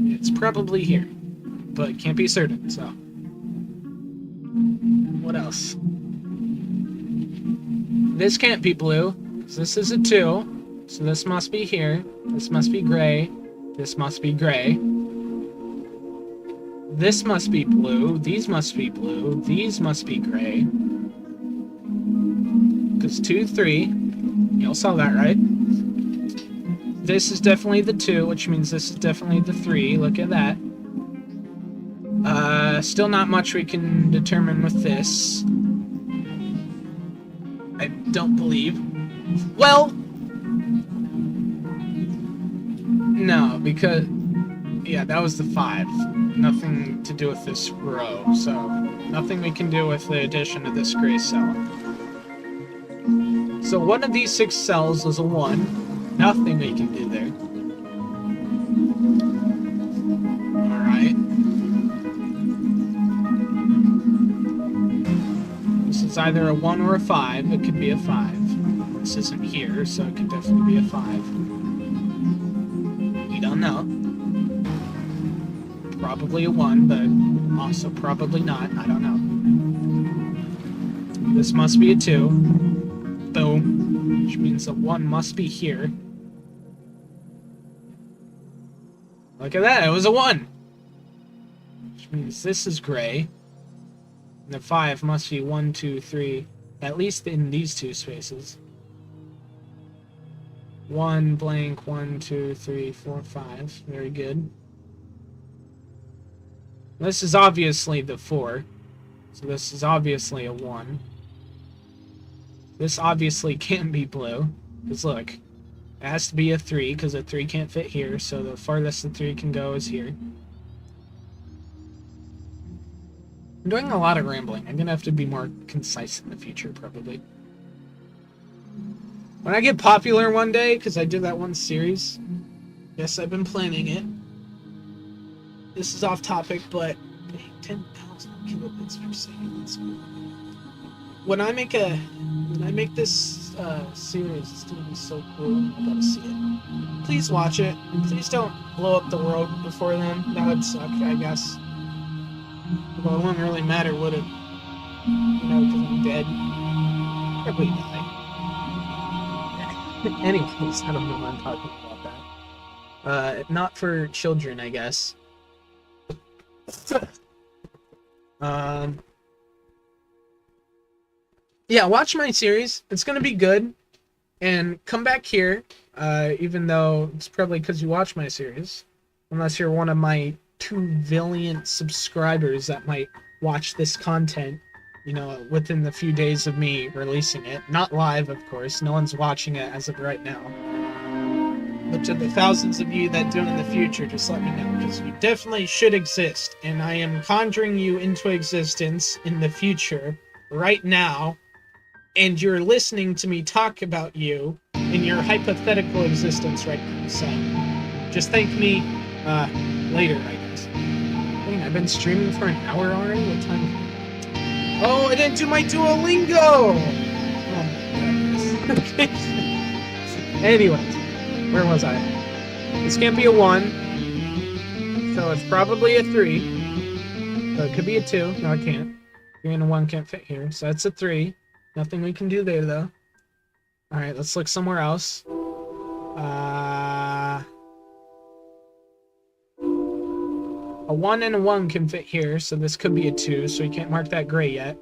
It's probably here, but can't be certain, so. What else? This can't be blue, because this is a 2, so this must be here. This must be gray. This must be gray. This must be blue. These must be blue. These must be gray. Because 2, 3. You all saw that, right? This is definitely the 2, which means this is definitely the 3. Look at that. Still not much we can determine with this. I don't believe. Well, no, because, yeah, that was the 5. Nothing to do with this row, so nothing we can do with the addition of this gray cell. So one of these 6 cells is a 1. Nothing we can do there. Alright. This is either a 1 or a 5. It could be a 5. This isn't here, so it could definitely be a 5. We don't know. Probably a 1, but also probably not. I don't know. This must be a 2. Boom. Which means the 1 must be here. Look at that, it was a 1! Which means this is gray. And the 5 must be 1, 2, 3, at least in these 2 spaces. 1 blank, 1, 2, 3, 4, 5. Very good. This is obviously the 4. So this is obviously a 1. This obviously can't be blue. Because look, it has to be a 3, because a 3 can't fit here, so the farthest the 3 can go is here. I'm doing a lot of rambling. I'm gonna have to be more concise in the future, probably. When I get popular one day, because I did that one series, yes, I've been planning it. This is off topic, but 10,000 kilobits per second. That's cool. When I make this series, it's gonna be so cool. I gotta see it. Please watch it. Please don't blow up the world before then. That would suck, I guess. Well, it wouldn't really matter, would it? You know, because I'm dead. Probably die. Anyways, I don't know why I'm talking about that. Not for children, I guess. Yeah, watch my series. It's gonna be good. And come back here, even though it's probably because you watch my series. Unless you're one of my 2 billion subscribers that might watch this content, you know, within the few days of me releasing it. Not live, of course. No one's watching it as of right now. But to the thousands of you that do in the future, just let me know, because you definitely should exist. And I am conjuring you into existence in the future, right now. And you're listening to me talk about you in your hypothetical existence right now. So, just thank me later, I guess. Dang, I've been streaming for an hour already? What time? Oh, I didn't do my Duolingo! Oh my goodness. Okay. Anyways, where was I? This can't be a 1. So it's probably a 3. So it could be a 2. No, it can't. 3 and a 1 can't fit here. So it's a 3. Nothing we can do there, though. Alright, let's look somewhere else. A 1 and a 1 can fit here, so this could be a 2, so you can't mark that gray yet.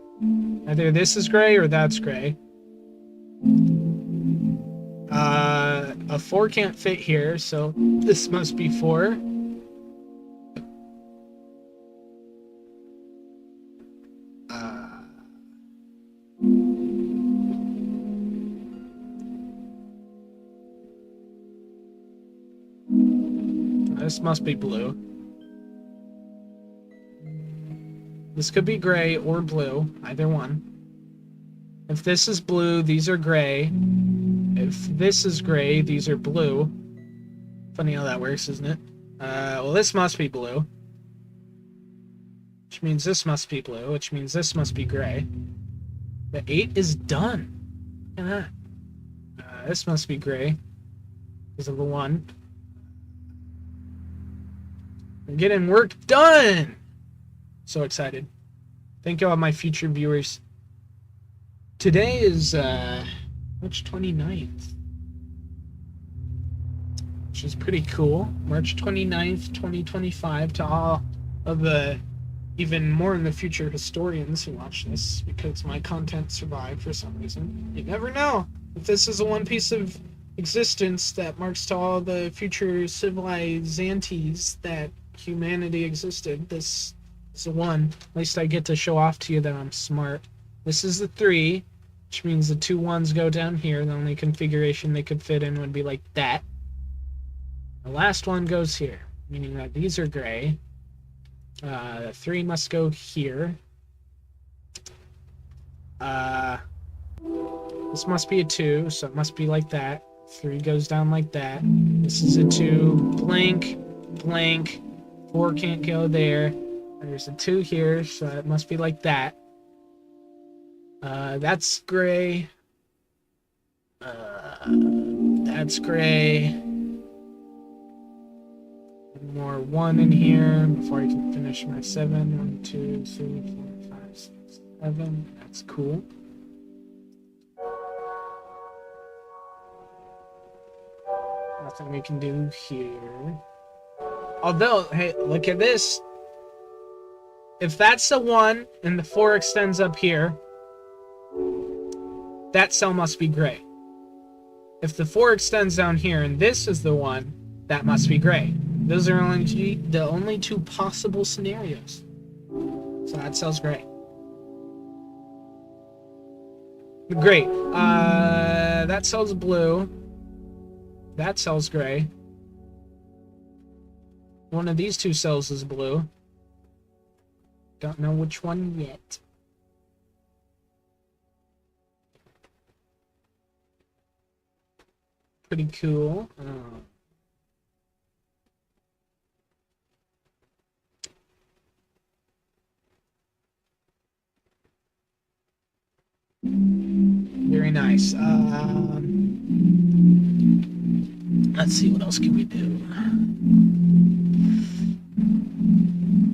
Either this is gray or that's gray. A 4 can't fit here, so this must be 4. This must be blue. This could be gray or blue, either one. If this is blue, these are gray. If this is gray, these are blue. Funny how that works, isn't it? Well, this must be blue. Which means this must be blue, which means this must be gray. The 8 is done. Look at that. This must be gray because of the 1. I'm getting work done! So excited. Thank you all my future viewers. Today is March 29th. Which is pretty cool. March 29th, 2025 to all of the even more in the future historians who watch this, because my content survived for some reason. You never know. If this is the one piece of existence that marks to all the future civilizantes that humanity existed, this is the one. At least I get to show off to you that I'm smart. This is the 3, which means the 2 1s go down here. The only configuration they could fit in would be like that. The last one goes here, meaning that these are gray. The 3 must go here. This must be a 2, so it must be like that. 3 goes down like that. This is a 2, blank, blank. 4 can't go there. There's a 2 here, so it must be like that. That's gray. That's gray. One more 1 in here before I can finish my 7. 1, 2, 3, 4, 5, 6, 7. That's cool. Nothing we can do here. Although, hey, look at this. If that's the 1 and the 4 extends up here, that cell must be gray. If the 4 extends down here and this is the 1, that must be gray. Those are the only 2 possible scenarios. So that cell's gray. Great. That cell's blue. That cell's gray. One of these 2 cells is blue. Don't know which one yet. Pretty cool. Very nice. Let's see, what else can we do?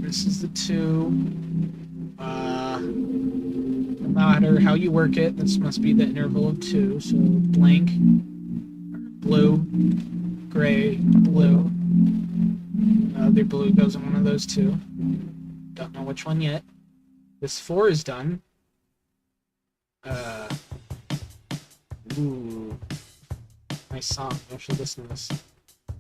This is the 2. No matter how you work it, this must be the interval of 2. So blank, blue, gray, blue. The other blue goes in one of those 2. Don't know which one yet. This 4 is done. Ooh. Nice song. I should listen to this.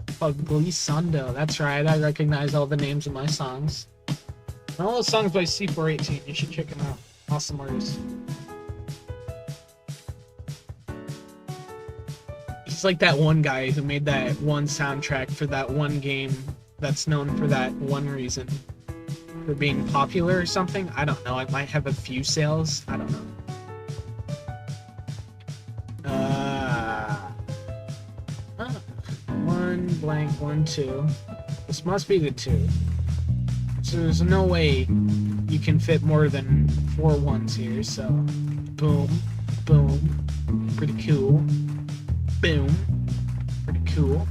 Glissando. That's right. I recognize all the names of my songs. And all those songs by C418. You should check them out. Awesome artist. He's like that one guy who made that one soundtrack for that one game that's known for that one reason. For being popular or something. I don't know. It might have a few sales. I don't know. 1 blank 1 2. This must be the 2. So there's no way you can fit more than 4 1s here. So boom, boom, pretty cool. Boom, pretty cool.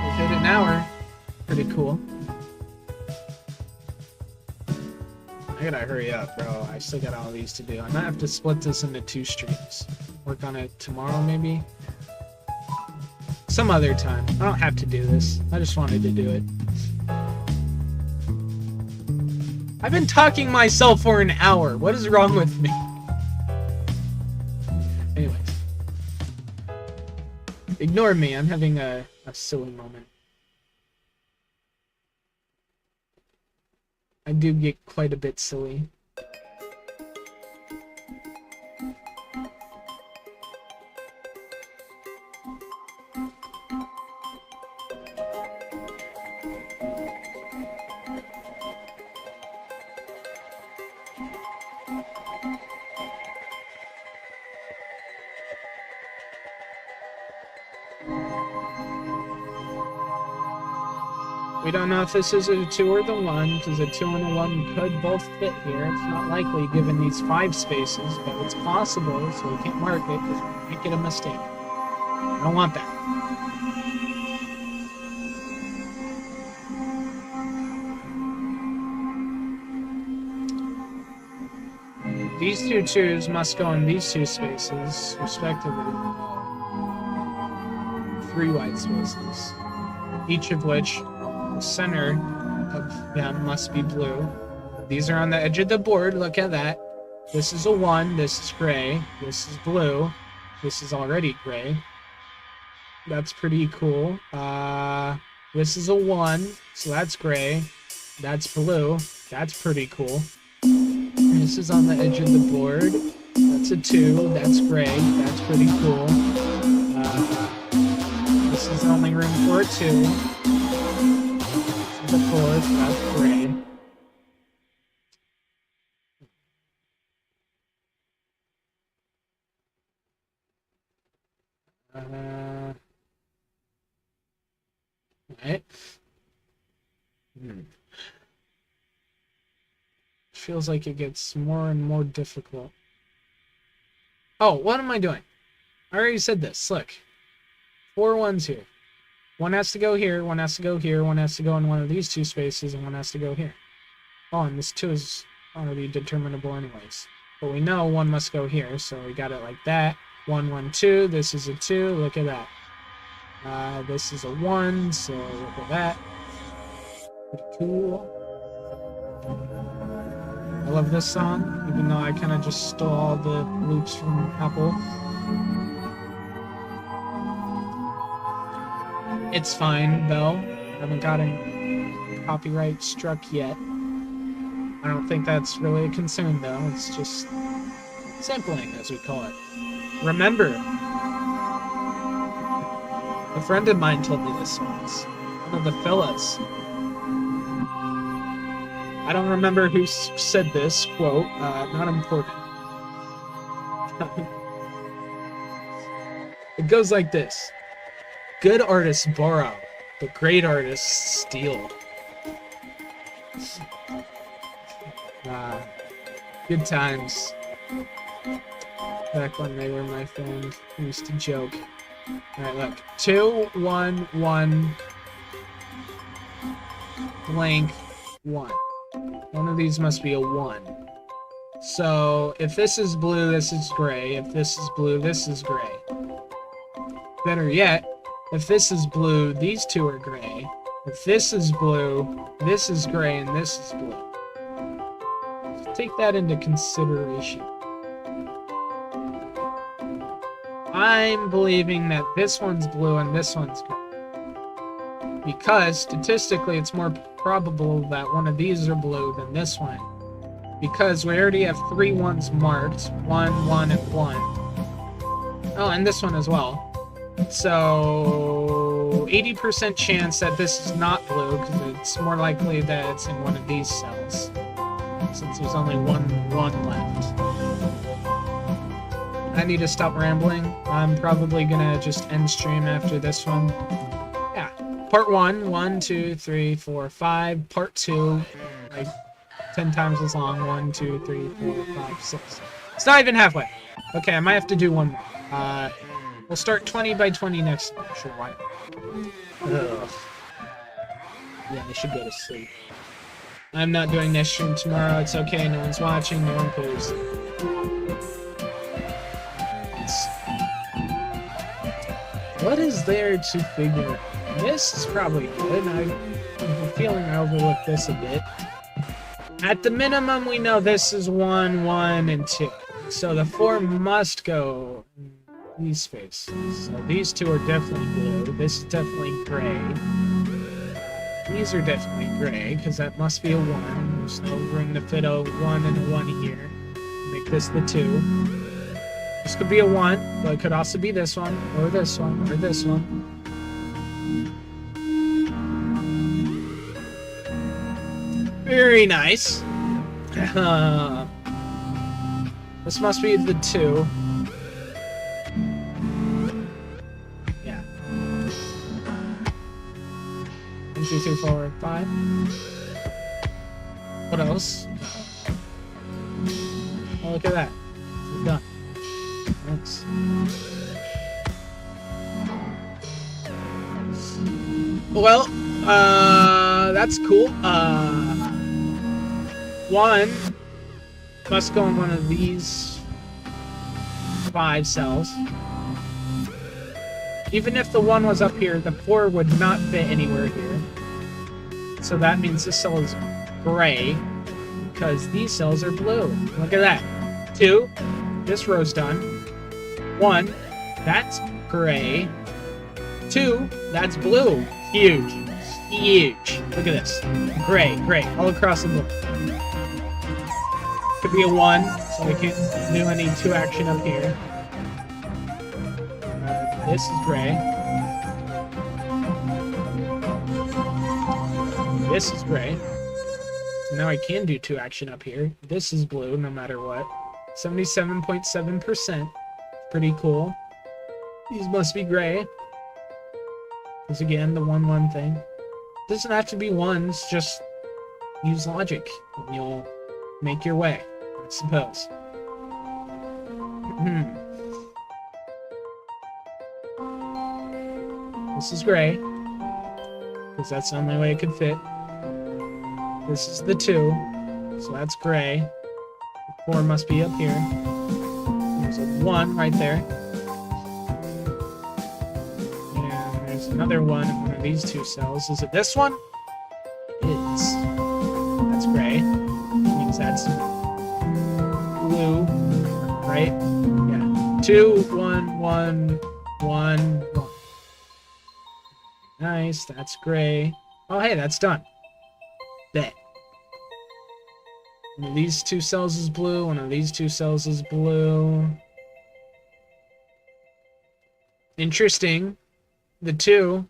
Within an hour. Pretty cool. gotta hurry up, bro. I still got all these to do. I might have to split this into 2 streams. Work on it tomorrow, maybe? Some other time. I don't have to do this. I just wanted to do it. I've been talking myself for an hour. What is wrong with me? Anyways. Ignore me. I'm having a silly moment. I do get quite a bit silly. We don't know if this is a 2 or the 1, because a 2 and a 1 could both fit here. It's not likely given these 5 spaces, but it's possible, so we can't mark it because we might get a mistake. I don't want that. These 2 2s must go in these 2 spaces, respectively. 3 white spaces, each of which the center of them must be blue. These are on the edge of the board. Look at that. This is a 1. This is gray. This is blue. This is already gray. That's pretty cool. This is a 1, so that's gray. That's blue. That's pretty cool. This is on the edge of the board. That's a 2. That's gray. That's pretty cool. This is only room for a 2. The 4th, that's gray. Right. Feels like it gets more and more difficult. Oh, what am I doing? I already said this. Look. 4 1s here. 1 has to go here, 1 has to go here, 1 has to go in one of these 2 spaces, and 1 has to go here. Oh, and this 2 is already determinable anyways. But we know 1 must go here, so we got it like that. 1, 1, 2, this is a 2, look at that. This is a 1, so look at that. Pretty cool. I love this song, even though I kind of just stole all the loops from Apple. It's fine, though. I haven't gotten copyright struck yet. I don't think that's really a concern, though. It's just sampling, as we call it. Remember, a friend of mine told me this once. One of the fellas. I don't remember who said this, quote, not important. It goes like this. Good artists borrow, but great artists steal. Good times. Back when they were my friend, we used to joke. Alright, look. 2, 1, 1, blank, 1. One of these must be a 1. So, if this is blue, this is gray. If this is blue, this is gray. Better yet, if this is blue, these 2 are gray. If this is blue, this is gray, and this is blue. So take that into consideration. I'm believing that this one's blue and this one's gray. Because, statistically, it's more probable that one of these are blue than this one. Because we already have 3 1s marked. 1, 1, and 1. Oh, and this one as well. So, 80% chance that this is not blue, because it's more likely that it's in one of these cells. Since there's only one left. I need to stop rambling. I'm probably gonna just end stream after this one. Yeah. Part 1, 1, 2, 3, 4, 5. Part 2, like 10 times as long. 1, 2, 3, 4, 5, 6. It's not even halfway. Okay, I might have to do one more. We'll start 20 by 20 next time. Sure, why? Ugh. Yeah, I should go to sleep. I'm not doing this stream tomorrow. It's okay. No one's watching. No one cares. What is there to figure out? This is probably good. I have a feeling I overlooked this a bit. At the minimum, we know this is 1, 1, and 2. So the 4 must go in these spaces. So these 2 are definitely blue. This is definitely gray. These are definitely gray, because that must be a 1. There's no room to fit a 1 and a 1 here. Make this the 2. This could be a 1, but it could also be this one, or this one, or this one. Very nice. This must be the 2. Yeah. 1, 2, 3, 4, 5. What else? Oh, look at that. It's done. Nice. Well, that's cool. 1 must go in one of these 5 cells. Even if the 1 was up here, the 4 would not fit anywhere here. So that means this cell is gray, because these cells are blue. Look at that. 2, this row's done. 1, that's gray. 2, that's blue. Huge. Huge. Look at this. Gray, gray, all across the board. Could be a 1, so we can't do any 2 action up here. This is gray. This is gray. So now I can do 2 action up here. This is blue, no matter what. 77.7%. Pretty cool. These must be gray. Because again, the 1, 1 thing. Doesn't have to be 1s, just use logic, and you'll make your way, I suppose. This is gray, because that's the only way it could fit. This is the 2, so that's gray. The 4 must be up here. There's a 1 right there. And there's another 1 in one of these 2 cells. Is it this one? It is. That's gray. That means that's blue, right? Yeah. 2, 1, 1, 1, 1. Nice, that's gray. Oh, hey, that's done. Bet. One of these 2 cells is blue, one of these 2 cells is blue. Interesting. The 2.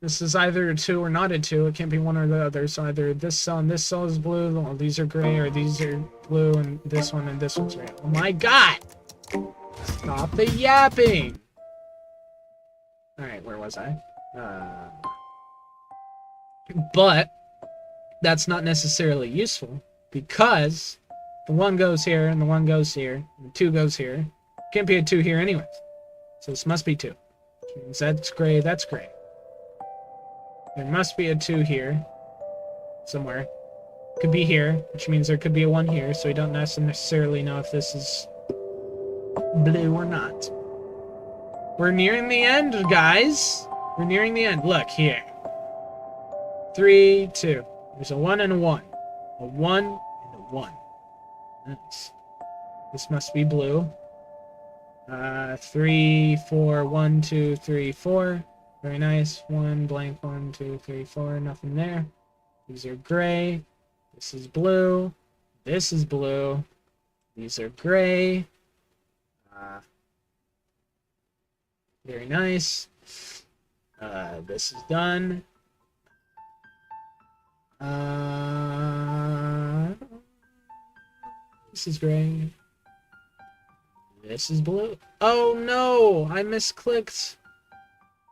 This is either a 2 or not a 2. It can't be one or the other. So either this cell and this cell is blue, or these are gray, or these are blue, and this one's gray. Oh my god! Stop the yapping! Alright, where was I? But that's not necessarily useful, because the 1 goes here and the 1 goes here and the 2 goes here. Can't be a 2 here anyways, so this must be 2, which means that's gray. There must be a 2 here somewhere. Could be here, which means there could be a 1 here, so we don't necessarily know if this is blue or not. We're nearing the end, guys. We're nearing the end. Look here. 3, 2. There's a 1 and a 1. A 1 and a 1. Nice. This must be blue. 3, 4, 1, 2, 3, 4. Very nice. 1, blank, 1, 2, 3, 4. Nothing there. These are gray. This is blue. This is blue. These are gray. Very nice. This is done. This is gray. This is blue. Oh no! I misclicked.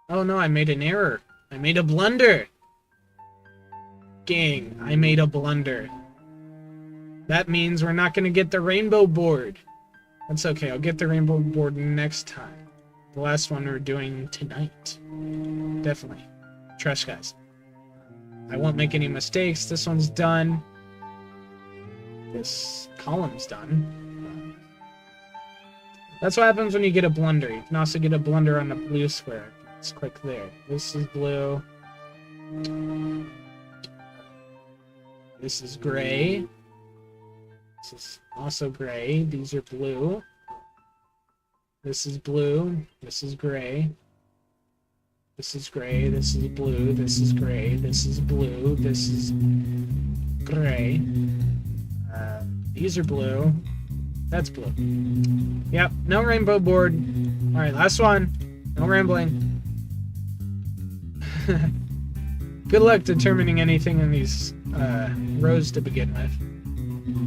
Oh no, I made an error. I made a blunder. Gang, I made a blunder. That means we're not gonna get the rainbow board. That's okay, I'll get the rainbow board next time. The last one we're doing tonight. Definitely. Trust, guys. I won't make any mistakes. This one's done. This column's done. That's what happens when you get a blunder. You can also get a blunder on the blue square. Let's click there. This is blue. This is gray. This is also gray. These are blue. This is blue. This is gray. This is gray. This is blue. This is gray. This is blue. This is gray. These are blue. That's blue. Yep, no rainbow board. Alright, last one. No rambling. Good luck determining anything in these rows to begin with.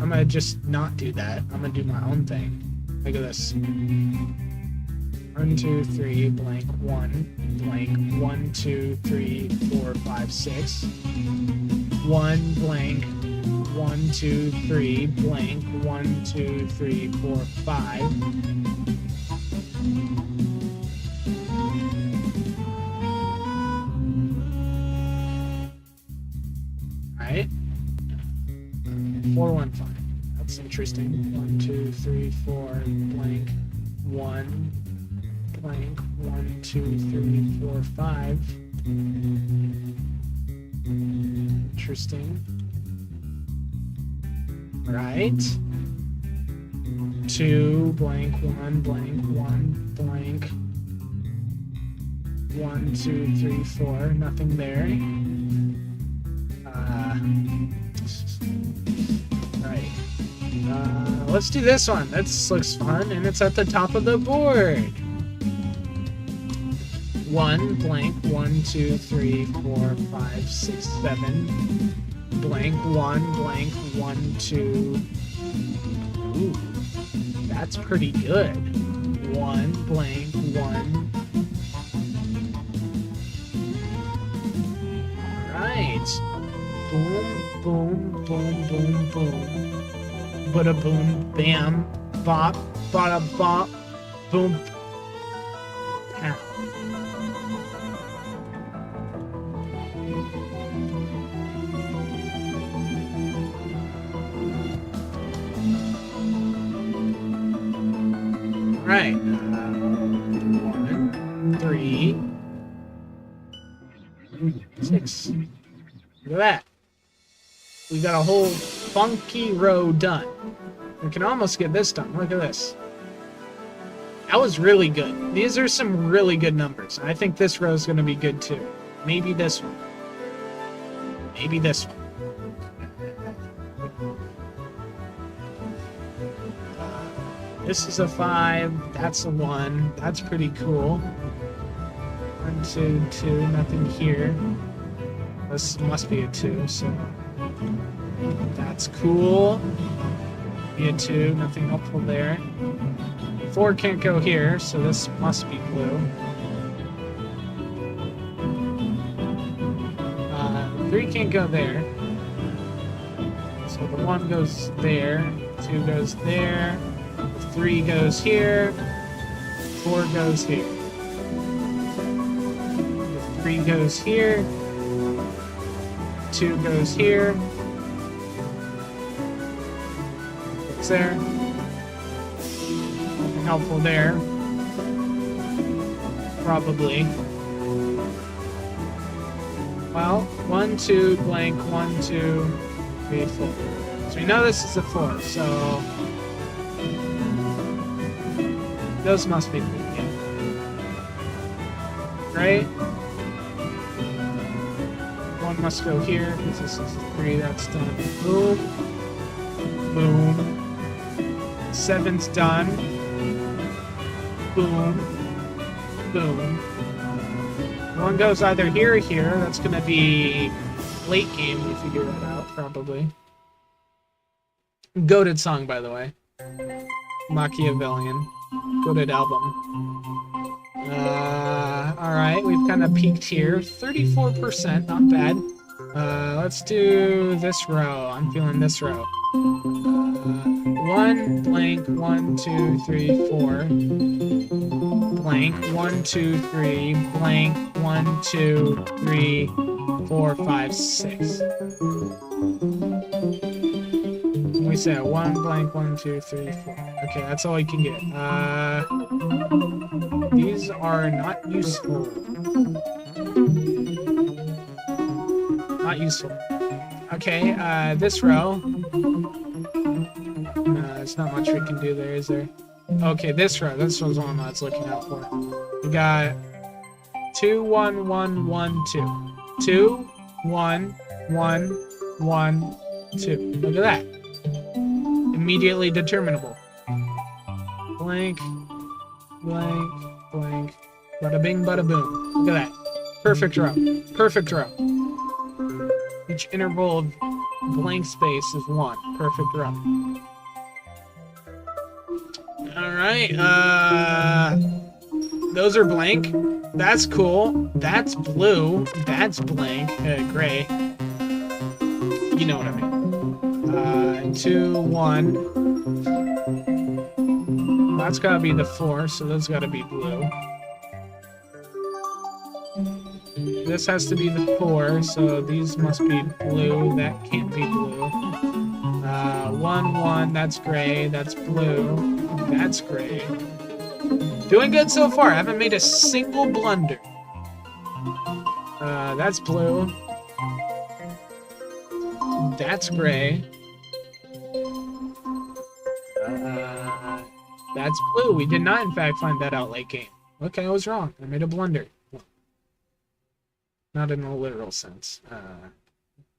I'm gonna just not do that. I'm gonna do my own thing. Look at this. 1, 2, 3, blank, 1, blank, 1, 2, 3, 4, 5, 6. 1, blank, 1, 2, 3, blank, 1, 2, 3, 4, 5. Alright. 4, 1, 5. That's interesting. 1, 2, 3, 4, blank, 1, blank, 1, 2, 3, 4, 5. Interesting. Right. 2, blank, 1, blank, 1, blank. 1, 2, 3, 4. Nothing there. Right. Let's do this one. This looks fun, and it's at the top of the board. 1, blank, 1, 2, 3, 4, 5, 6, 7. Blank, 1, blank, 1, 2. Ooh, that's pretty good. 1, blank, 1. Alright. Boom, boom, boom, boom, boom. Bada boom, bam, bop, bada bop, boom, pow. Right. 1, 3, 6. Look at that. We got a whole funky row done. We can almost get this done. Look at this. That was really good. These are some really good numbers. I think this row is going to be good too. Maybe this one. Maybe this one. This is a 5. That's a 1. That's pretty cool. 1, 2, 2. Nothing here. This must be a 2, so that's cool. Be a 2. Nothing helpful there. 4 can't go here, so this must be blue. 3 can't go there. So the 1 goes there. 2 goes there. 3 goes here. 4 goes here. 3 goes here. 2 goes here. It's there. Nothing helpful there. Probably. Well, 1, 2, blank, 1, 2, 3, 4. So we know this is a 4, so those must be blue, yeah. Right? 1 must go here, because this is a 3, that's done. Boom. Boom. 7's done. Boom. Boom. 1 goes either here or here. That's going to be late game, we figure that out, probably. Goated song, by the way. Machiavellian. Goated album. Alright, we've kind of peaked here. 34%, not bad. Let's do this row. I'm feeling this row. 1, blank, 1, 2, 3, 4. Blank, 1, 2, 3, blank, 1, 2, 3, 4, 5, 6. We say 1 blank, 1, 2, 3, 4. Okay, that's all I can get. These are not useful. Not useful. Okay, this row. No, there's not much we can do there, is there? Okay, this row. This was one I was looking out for. We got 2, 1, 1, 1, 2. 2, 1, 1, 1, 2. Look at that. Immediately determinable. Blank, blank, blank. Bada bing, bada boom. Look at that. Perfect row. Perfect row. Each interval of blank space is 1. Perfect row. Alright, those are blank. That's cool. That's blue. That's blank. Gray. You know what I mean. 2, 1. That's gotta be the 4, so those gotta be blue. This has to be the 4, so these must be blue. That can't be blue. 1, 1, that's gray. That's blue. That's gray. Doing good so far. I haven't made a single blunder. That's blue. That's gray. That's blue. We did not, in fact, find that out late game. Okay, I was wrong. I made a blunder. Not in a literal sense.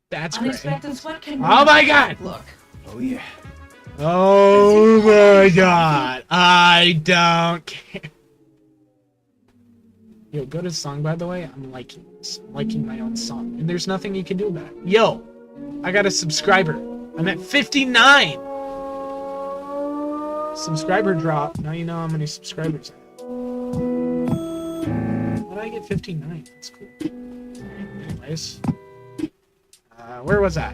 That's gray. Oh my god! Look. Oh yeah. Oh my god. I don't care. Yo, go to song, by the way. I'm liking this. I'm liking my own song. And there's nothing you can do about it. Yo, I got a subscriber. I'm at 59. Subscriber drop. Now you know how many subscribers I have. How did I get 59? That's cool. Anyways. Where was I?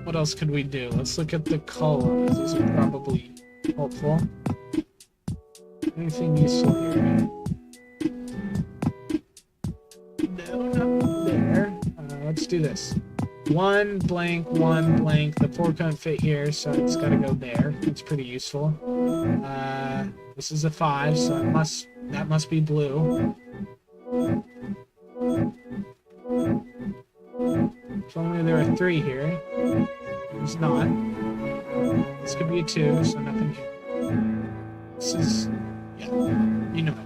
What else could we do? Let's look at the columns. These are probably helpful. Anything useful here? No, not there. Let's do this. 1 blank, 1 blank. The 4 couldn't fit here, so it's got to go there. That's pretty useful. This is a 5, so that must be blue. If only there were 3 here. There's not. This could be a 2, so nothing here. This is... yeah, you know it.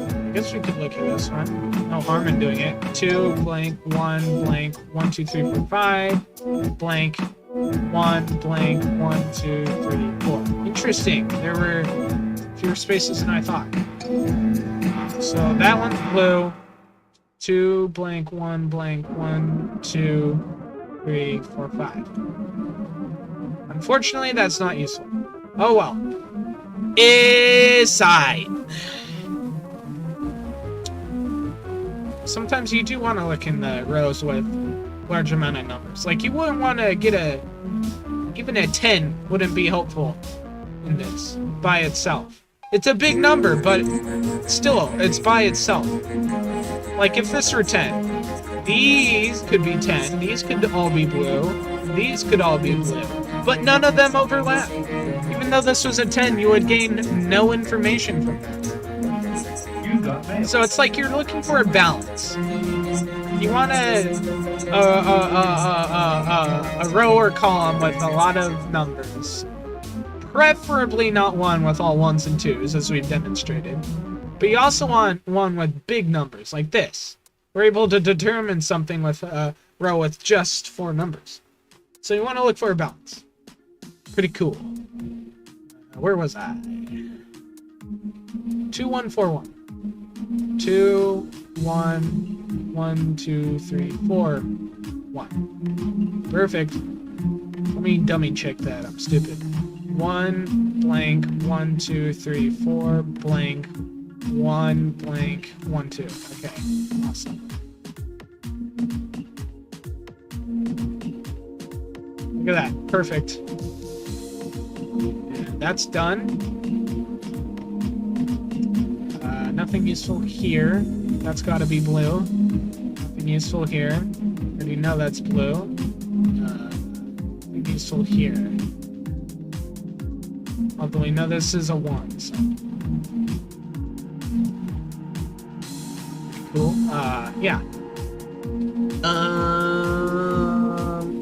I guess we could look at this one. No harm in doing it. 2 blank, 1 blank, 1, 2, 3, 4, 5 blank, 1 blank, 1, 2, 3, 4. Interesting. There were fewer spaces than I thought. So that one's blue. 2 blank, 1 blank, 1, 2, 3, 4, 5. Unfortunately, that's not useful. Oh well. Aside. Sometimes you do want to look in the rows with large amount of numbers. Like, you wouldn't want to get even a 10 wouldn't be helpful in this by itself. It's a big number, but still, it's by itself. Like, if this were 10, these could be 10, these could all be blue, these could all be blue, but none of them overlap. Even though this was a 10, you would gain no information from that. So it's like you're looking for a balance. You want a row or column with a lot of numbers. Preferably not one with all 1s and 2s, as we've demonstrated. But you also want one with big numbers, like this. We're able to determine something with a row with just 4 numbers. So you want to look for a balance. Pretty cool. Where was I? 2, 1, 4, 1. 2, 1, 1, 2, 3, 4, 1. Perfect. Let me dummy check that. I'm stupid. 1 blank, 1, 2, 3, 4 blank, 1 blank, 1, 2. Okay, awesome. Look at that, perfect. And that's done. Nothing useful here. That's got to be blue. Nothing useful here. Already know that's blue. Nothing useful here. Although we know this is a 1, so. Cool. Yeah.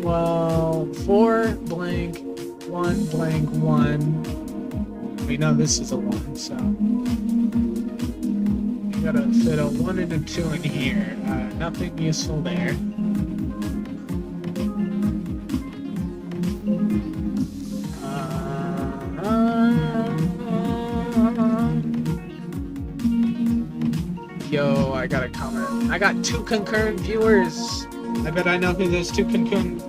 Well, 4 blank, 1 blank, 1. We know this is a 1, so. We gotta fit a 1 and a 2 in here. Nothing useful there. Yo, I got a comment. I got 2 concurrent viewers. I bet I know who those 2 concurrent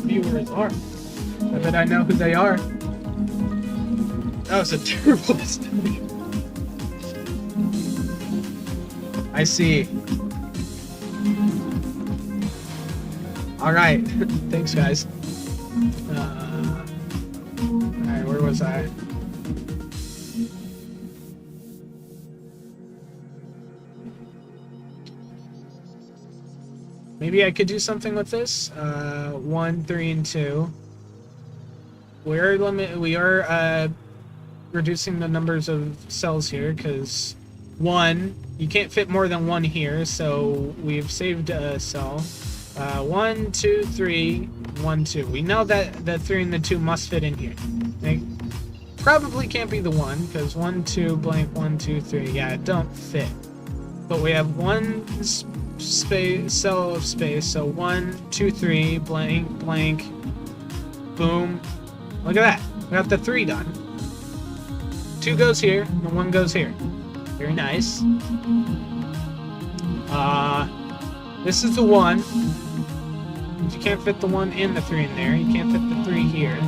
viewers are. I bet I know who they are. That was a terrible study. I see. Alright. Thanks, guys. Alright, where was I? Maybe I could do something with this. 1, 3, and 2. We are reducing the numbers of cells here because 1, you can't fit more than 1 here, so we've saved a cell. 1, 2, 3, 1, 2. We know that the 3 and the 2 must fit in here. They probably can't be the 1 because 1, 2, blank, 1, 2, 3. Yeah, it don't fit. But we have 1 space cell of space, so 1, 2, 3, blank, blank, boom. Look at that. We got the 3 done. 2 goes here, and 1 goes here. Very nice. This is the 1. You can't fit the 1 and the 3 in there. You can't fit the 3 here.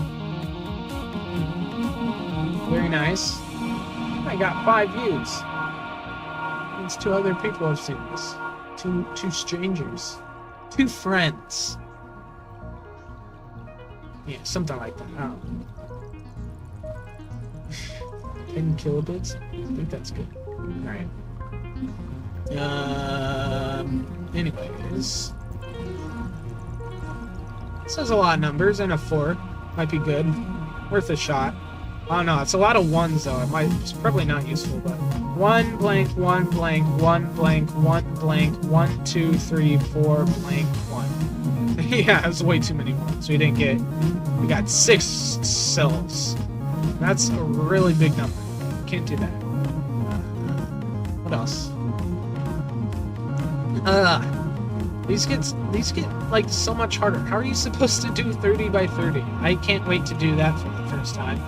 Very nice. I got 5 views. Means 2 other people have seen this. Two strangers. 2 friends. Yeah, something like that. I don't know. 10 kilobits? I think that's good. Alright. Anyways. This has a lot of numbers, and a 4. Might be good. Worth a shot. I don't know, it's a lot of 1s though. It's probably not useful, but 1 blank, 1 blank, 1 blank, 1 blank, 1, 2, 3, 4 blank, 1. Yeah, it was way too many 1s. We got 6 cells. That's a really big number. Can't do that. What else? These get like so much harder. How are you supposed to do 30 by 30? I can't wait to do that for the first time.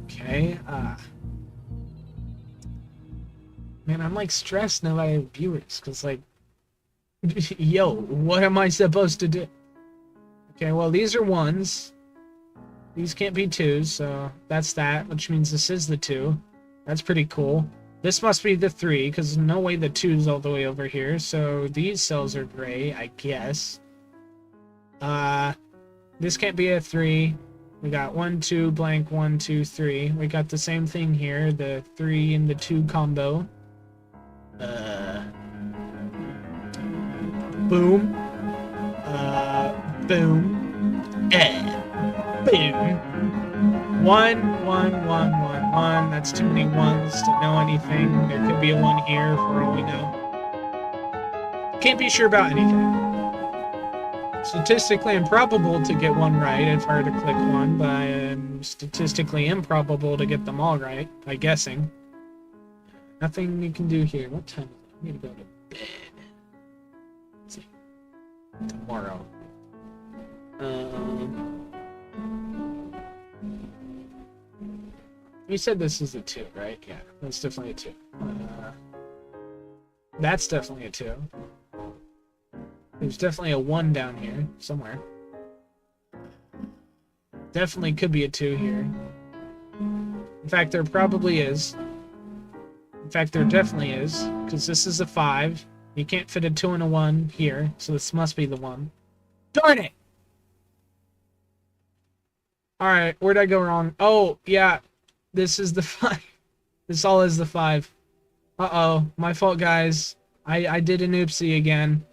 Okay. Man, I'm like stressed now I have viewers, cause like, yo, what am I supposed to do? Okay, well these are 1s. These can't be 2s, so that's that, which means this is the 2. That's pretty cool. This must be the 3, because there's no way the 2's all the way over here, so these cells are gray, I guess. This can't be a 3. We got 1, 2, blank, 1, 2, 3. We got the same thing here, the 3 and the 2 combo. Boom. Boom. Boom. 1, 1, 1, 1, 1. That's too many 1s to know anything. There could be a 1 here for all we know. Can't be sure about anything. Statistically improbable to get 1 right if I were to click 1, but statistically improbable to get them all right, by guessing. Nothing you can do here. What time is it? I need to go to bed. Let's see. Tomorrow. You said this is a 2, right? Yeah, that's definitely a 2. That's definitely a 2. There's definitely a 1 down here, somewhere. Definitely could be a 2 here. In fact, there probably is. In fact, there definitely is, because this is a 5. You can't fit a 2 and a 1 here, so this must be the 1. Darn it! Alright, where'd I go wrong? Oh, yeah. This is the 5. This all is the 5. Uh-oh. My fault, guys. I did an oopsie again.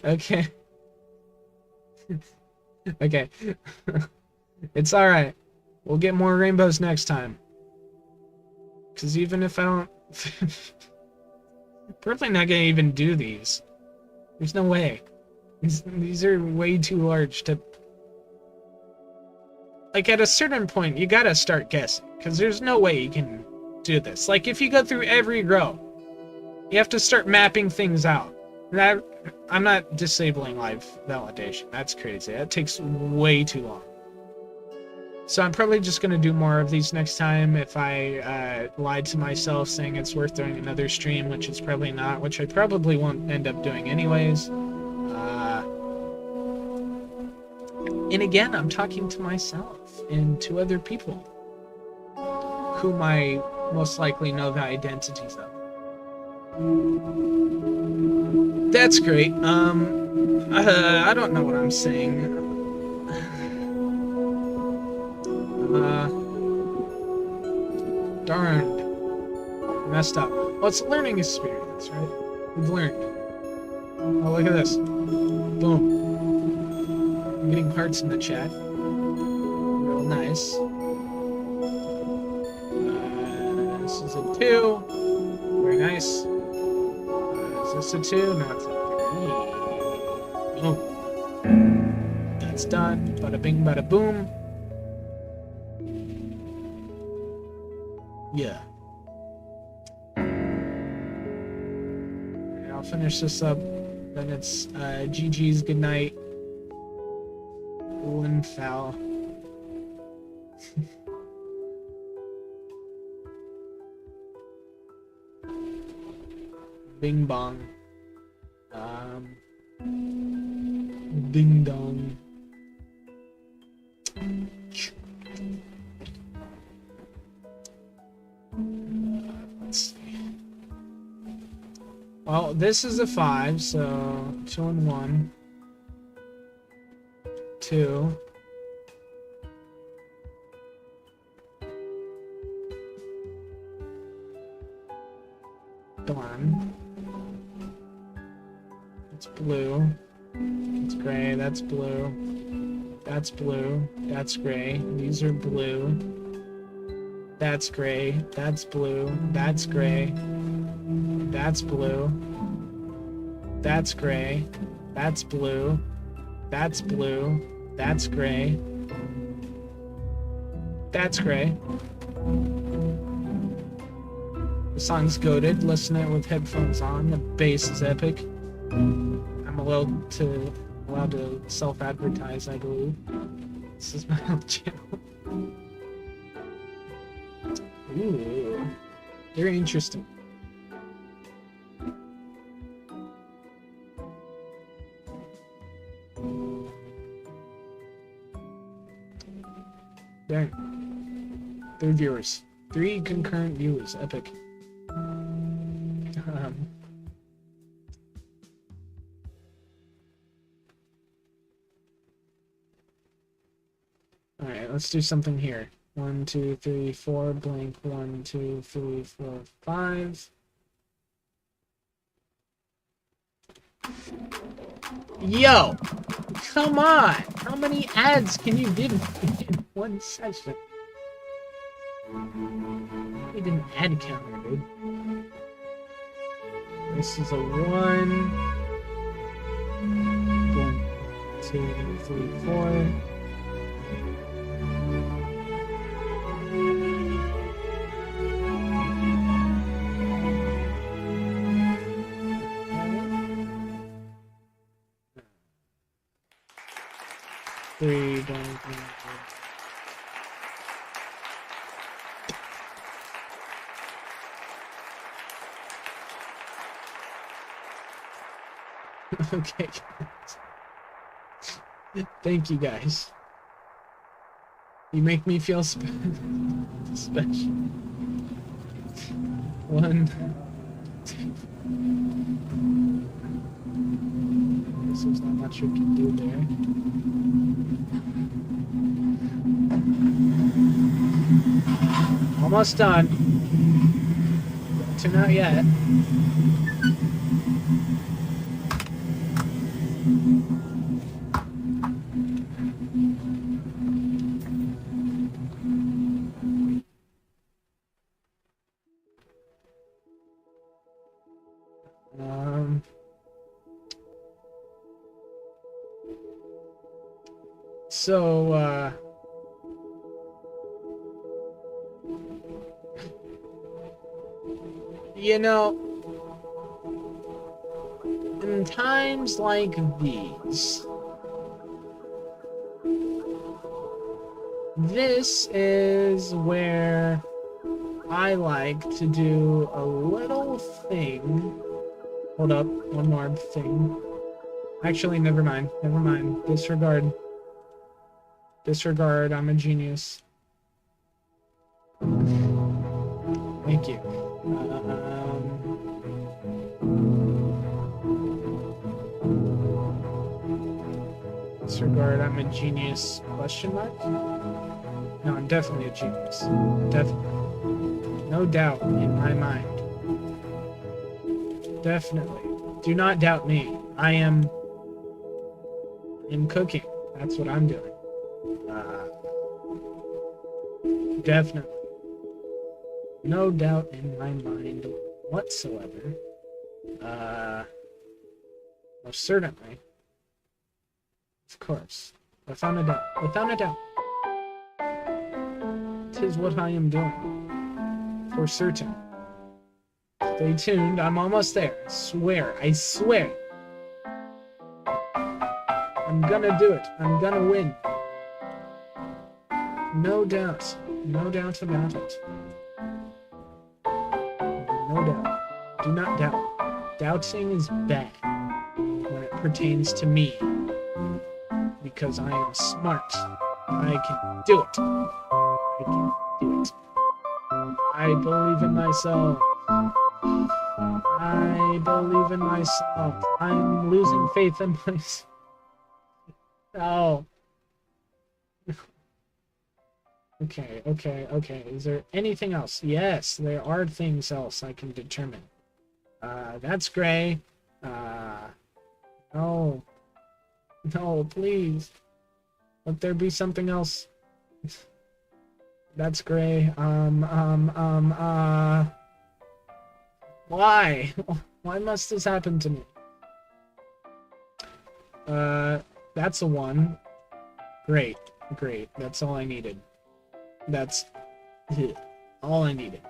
Okay. Okay. It's alright. We'll get more rainbows next time. Because even if I don't... Probably not gonna even do these. There's no way. These are way too large to... Like, at a certain point, you gotta start guessing. Because there's no way you can do this. Like, if you go through every row, you have to start mapping things out. That, I'm not disabling live validation. That's crazy. That takes way too long. So I'm probably just going to do more of these next time if I lied to myself saying it's worth doing another stream, which it's probably not, which I probably won't end up doing anyways. And again, I'm talking to myself and to other people whom I most likely know the identities of. That's great. I don't know what I'm saying. Darned. Messed up. Well, it's a learning experience, right? We've learned. Oh, look at this. Boom. I'm getting hearts in the chat. Real nice. This is a 2. Very nice. Is this a 2? No, it's a 3. Boom. That's done. Bada bing, bada boom. Yeah. Alright, I'll finish this up. Then it's GG's goodnight. Lin foul. Bing bong. Ding dong. Let's see. Well, this is a 5, so 2 and 1. 2. Darn. It's blue. It's gray. That's blue. That's blue. That's gray. These are blue. That's gray. That's blue. That's gray. That's blue. That's gray. That's blue. That's blue. That's gray. That's gray. The song's goated. Listen to it with headphones on. The bass is epic. I'm allowed to self-advertise, I believe. This is my own channel. Ooh, very interesting. Dang. 3 viewers. 3 concurrent viewers. Epic. Alright, let's do something here. 1, 2, 3, 4, blank. 1, 2, 3, 4, 5. Yo! Come on! How many ads can you give me in one session? We did an ad counter, dude. This is a 1. 1, 2, 3, 4. Three, don't. Okay. Thank you guys. You make me feel special. One, two. Guess there's not much we can do there. Almost done. Don't turn out yet. So, you know, in times like these, this is where I like to do a little thing. Hold up, one more thing. Actually, never mind. Never mind. Disregard. Disregard. I'm a genius. Thank you. Disregard. I'm a genius. Question mark? No, I'm definitely a genius. Definitely. No doubt in my mind. Definitely. Do not doubt me. I am cooking. That's what I'm doing. Definitely. No doubt in my mind whatsoever. Most certainly. Of course. Without a doubt. Without a doubt. 'Tis what I am doing. For certain. Stay tuned. I'm almost there. I swear. I swear. I'm gonna do it. I'm gonna win. No doubt. No doubt about it. No doubt. Do not doubt. Doubting is bad when it pertains to me. Because I am smart. I can do it. I can do it. I believe in myself. I believe in myself. I'm losing faith in myself. Oh. Okay. Is there anything else? Yes, there are things else I can determine. That's gray. No. No, please. Let there be something else. That's gray. Why? Why must this happen to me? That's a 1. Great. That's all I needed. That's all I needed.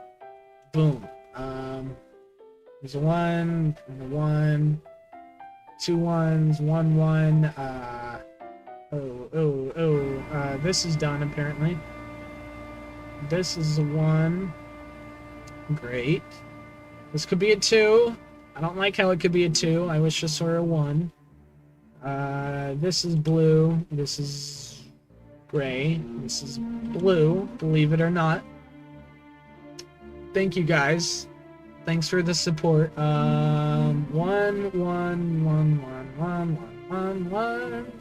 Boom. There's a 1, and a 1, 2 1s, 1 1. This is done apparently. This is a 1. Great. This could be a 2. I don't like how it could be a 2. I wish this were a 1. This is blue. This is gray. This is blue, believe it or not. Thank you guys. Thanks for the support. 1 1 1 1 1 1 1.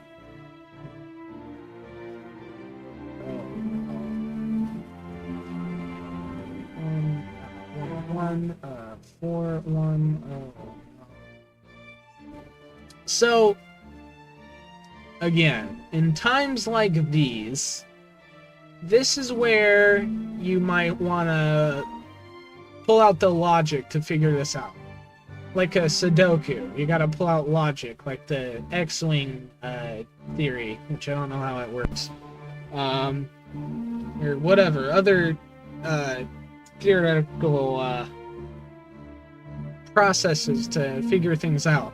One, 4 1. So again, in times like these, this is where you might want to pull out the logic to figure this out. Like a Sudoku, you gotta pull out logic, like the X-Wing theory, which I don't know how it works. Or whatever, other theoretical processes to figure things out.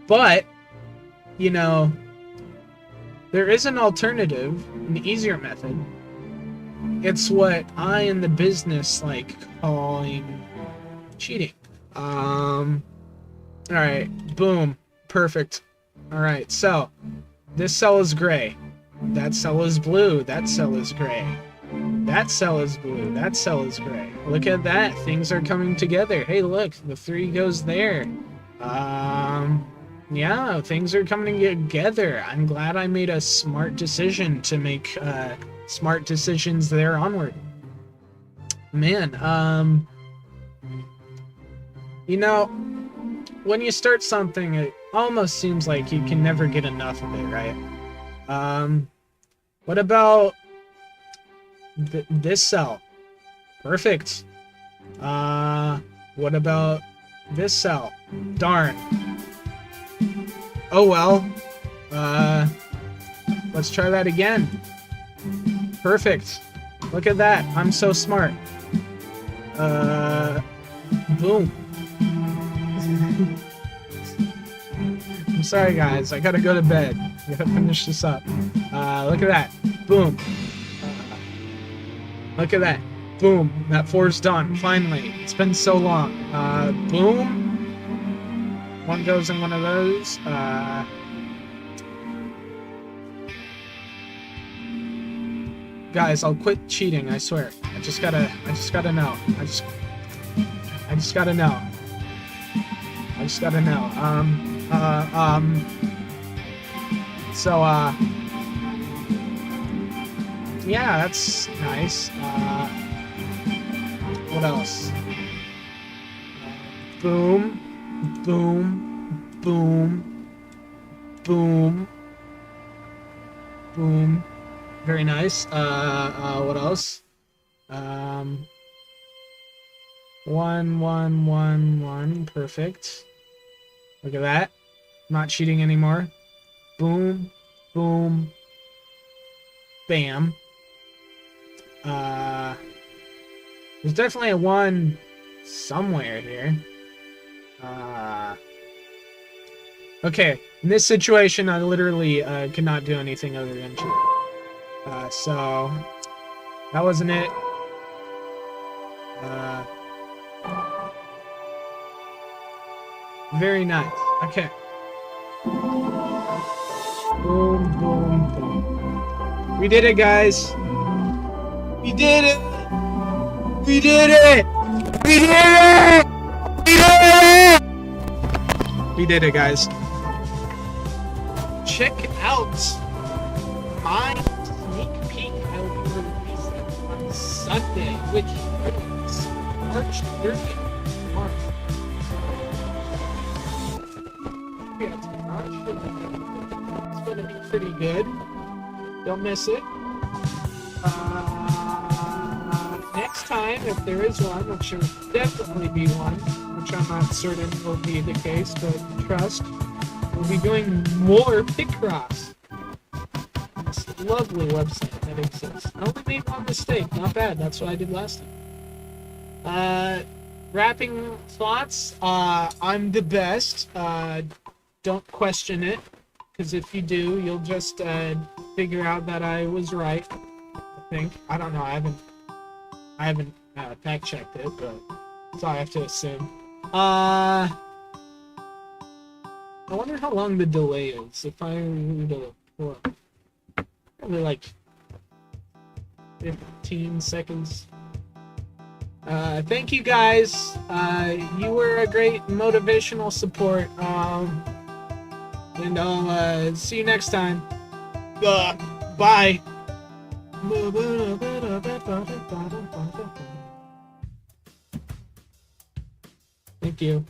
But, you know, there is an alternative, an easier method. It's what I in the business like calling cheating. Alright, boom, perfect. Alright, so this cell is gray. That cell is blue. That cell is gray. That cell is blue. That cell is gray. Look at that. Things are coming together. Hey, look. The 3 goes there. Yeah, things are coming together. I'm glad I made a smart decision to make smart decisions there onward. Man, you know, when you start something, it almost seems like you can never get enough of it, right? What about this cell? Perfect. What about this cell? Darn. Oh well. Let's try that again. Perfect. Look at that. I'm so smart. Boom. I'm sorry guys, I gotta go to bed. I gotta finish this up. Look at that. Boom. Look at that. Boom. That 4's done. Finally. It's been so long. Boom. One goes in one of those. Guys, I'll quit cheating, I swear. I just gotta know. I just gotta know. I just gotta know. So, yeah, that's nice. What else? Boom. Boom. Boom. Boom. Boom. Very nice. What else? 1, 1, 1, 1. Perfect. Look at that. Not cheating anymore. Boom. Boom. Bam. There's definitely a 1 somewhere here. Okay. In this situation, I literally could not do anything other than cheat. So that wasn't it. Very nice. Okay. Boom, boom, boom. We did it, guys. We did it. We did it. We did it. We did it. We did it, guys. Check out my sneak peek. I will be releasing on Sunday, which is March 30th. It's gonna be pretty good. Don't miss it. Next time, if there is one, which there will definitely be one, which I'm not certain will be the case, but trust, we'll be doing more Picross. This lovely website that exists. I only made one mistake. Not bad. That's what I did last time. Wrapping thoughts. I'm the best. Don't question it, because if you do, you'll just figure out that I was right. I think. I don't know. I haven't fact checked it, but so I have to assume. I wonder how long the delay is. If I were to pull up, probably like 15 seconds. Thank you guys. You were a great motivational support. And I'll see you next time. Bye. Thank you.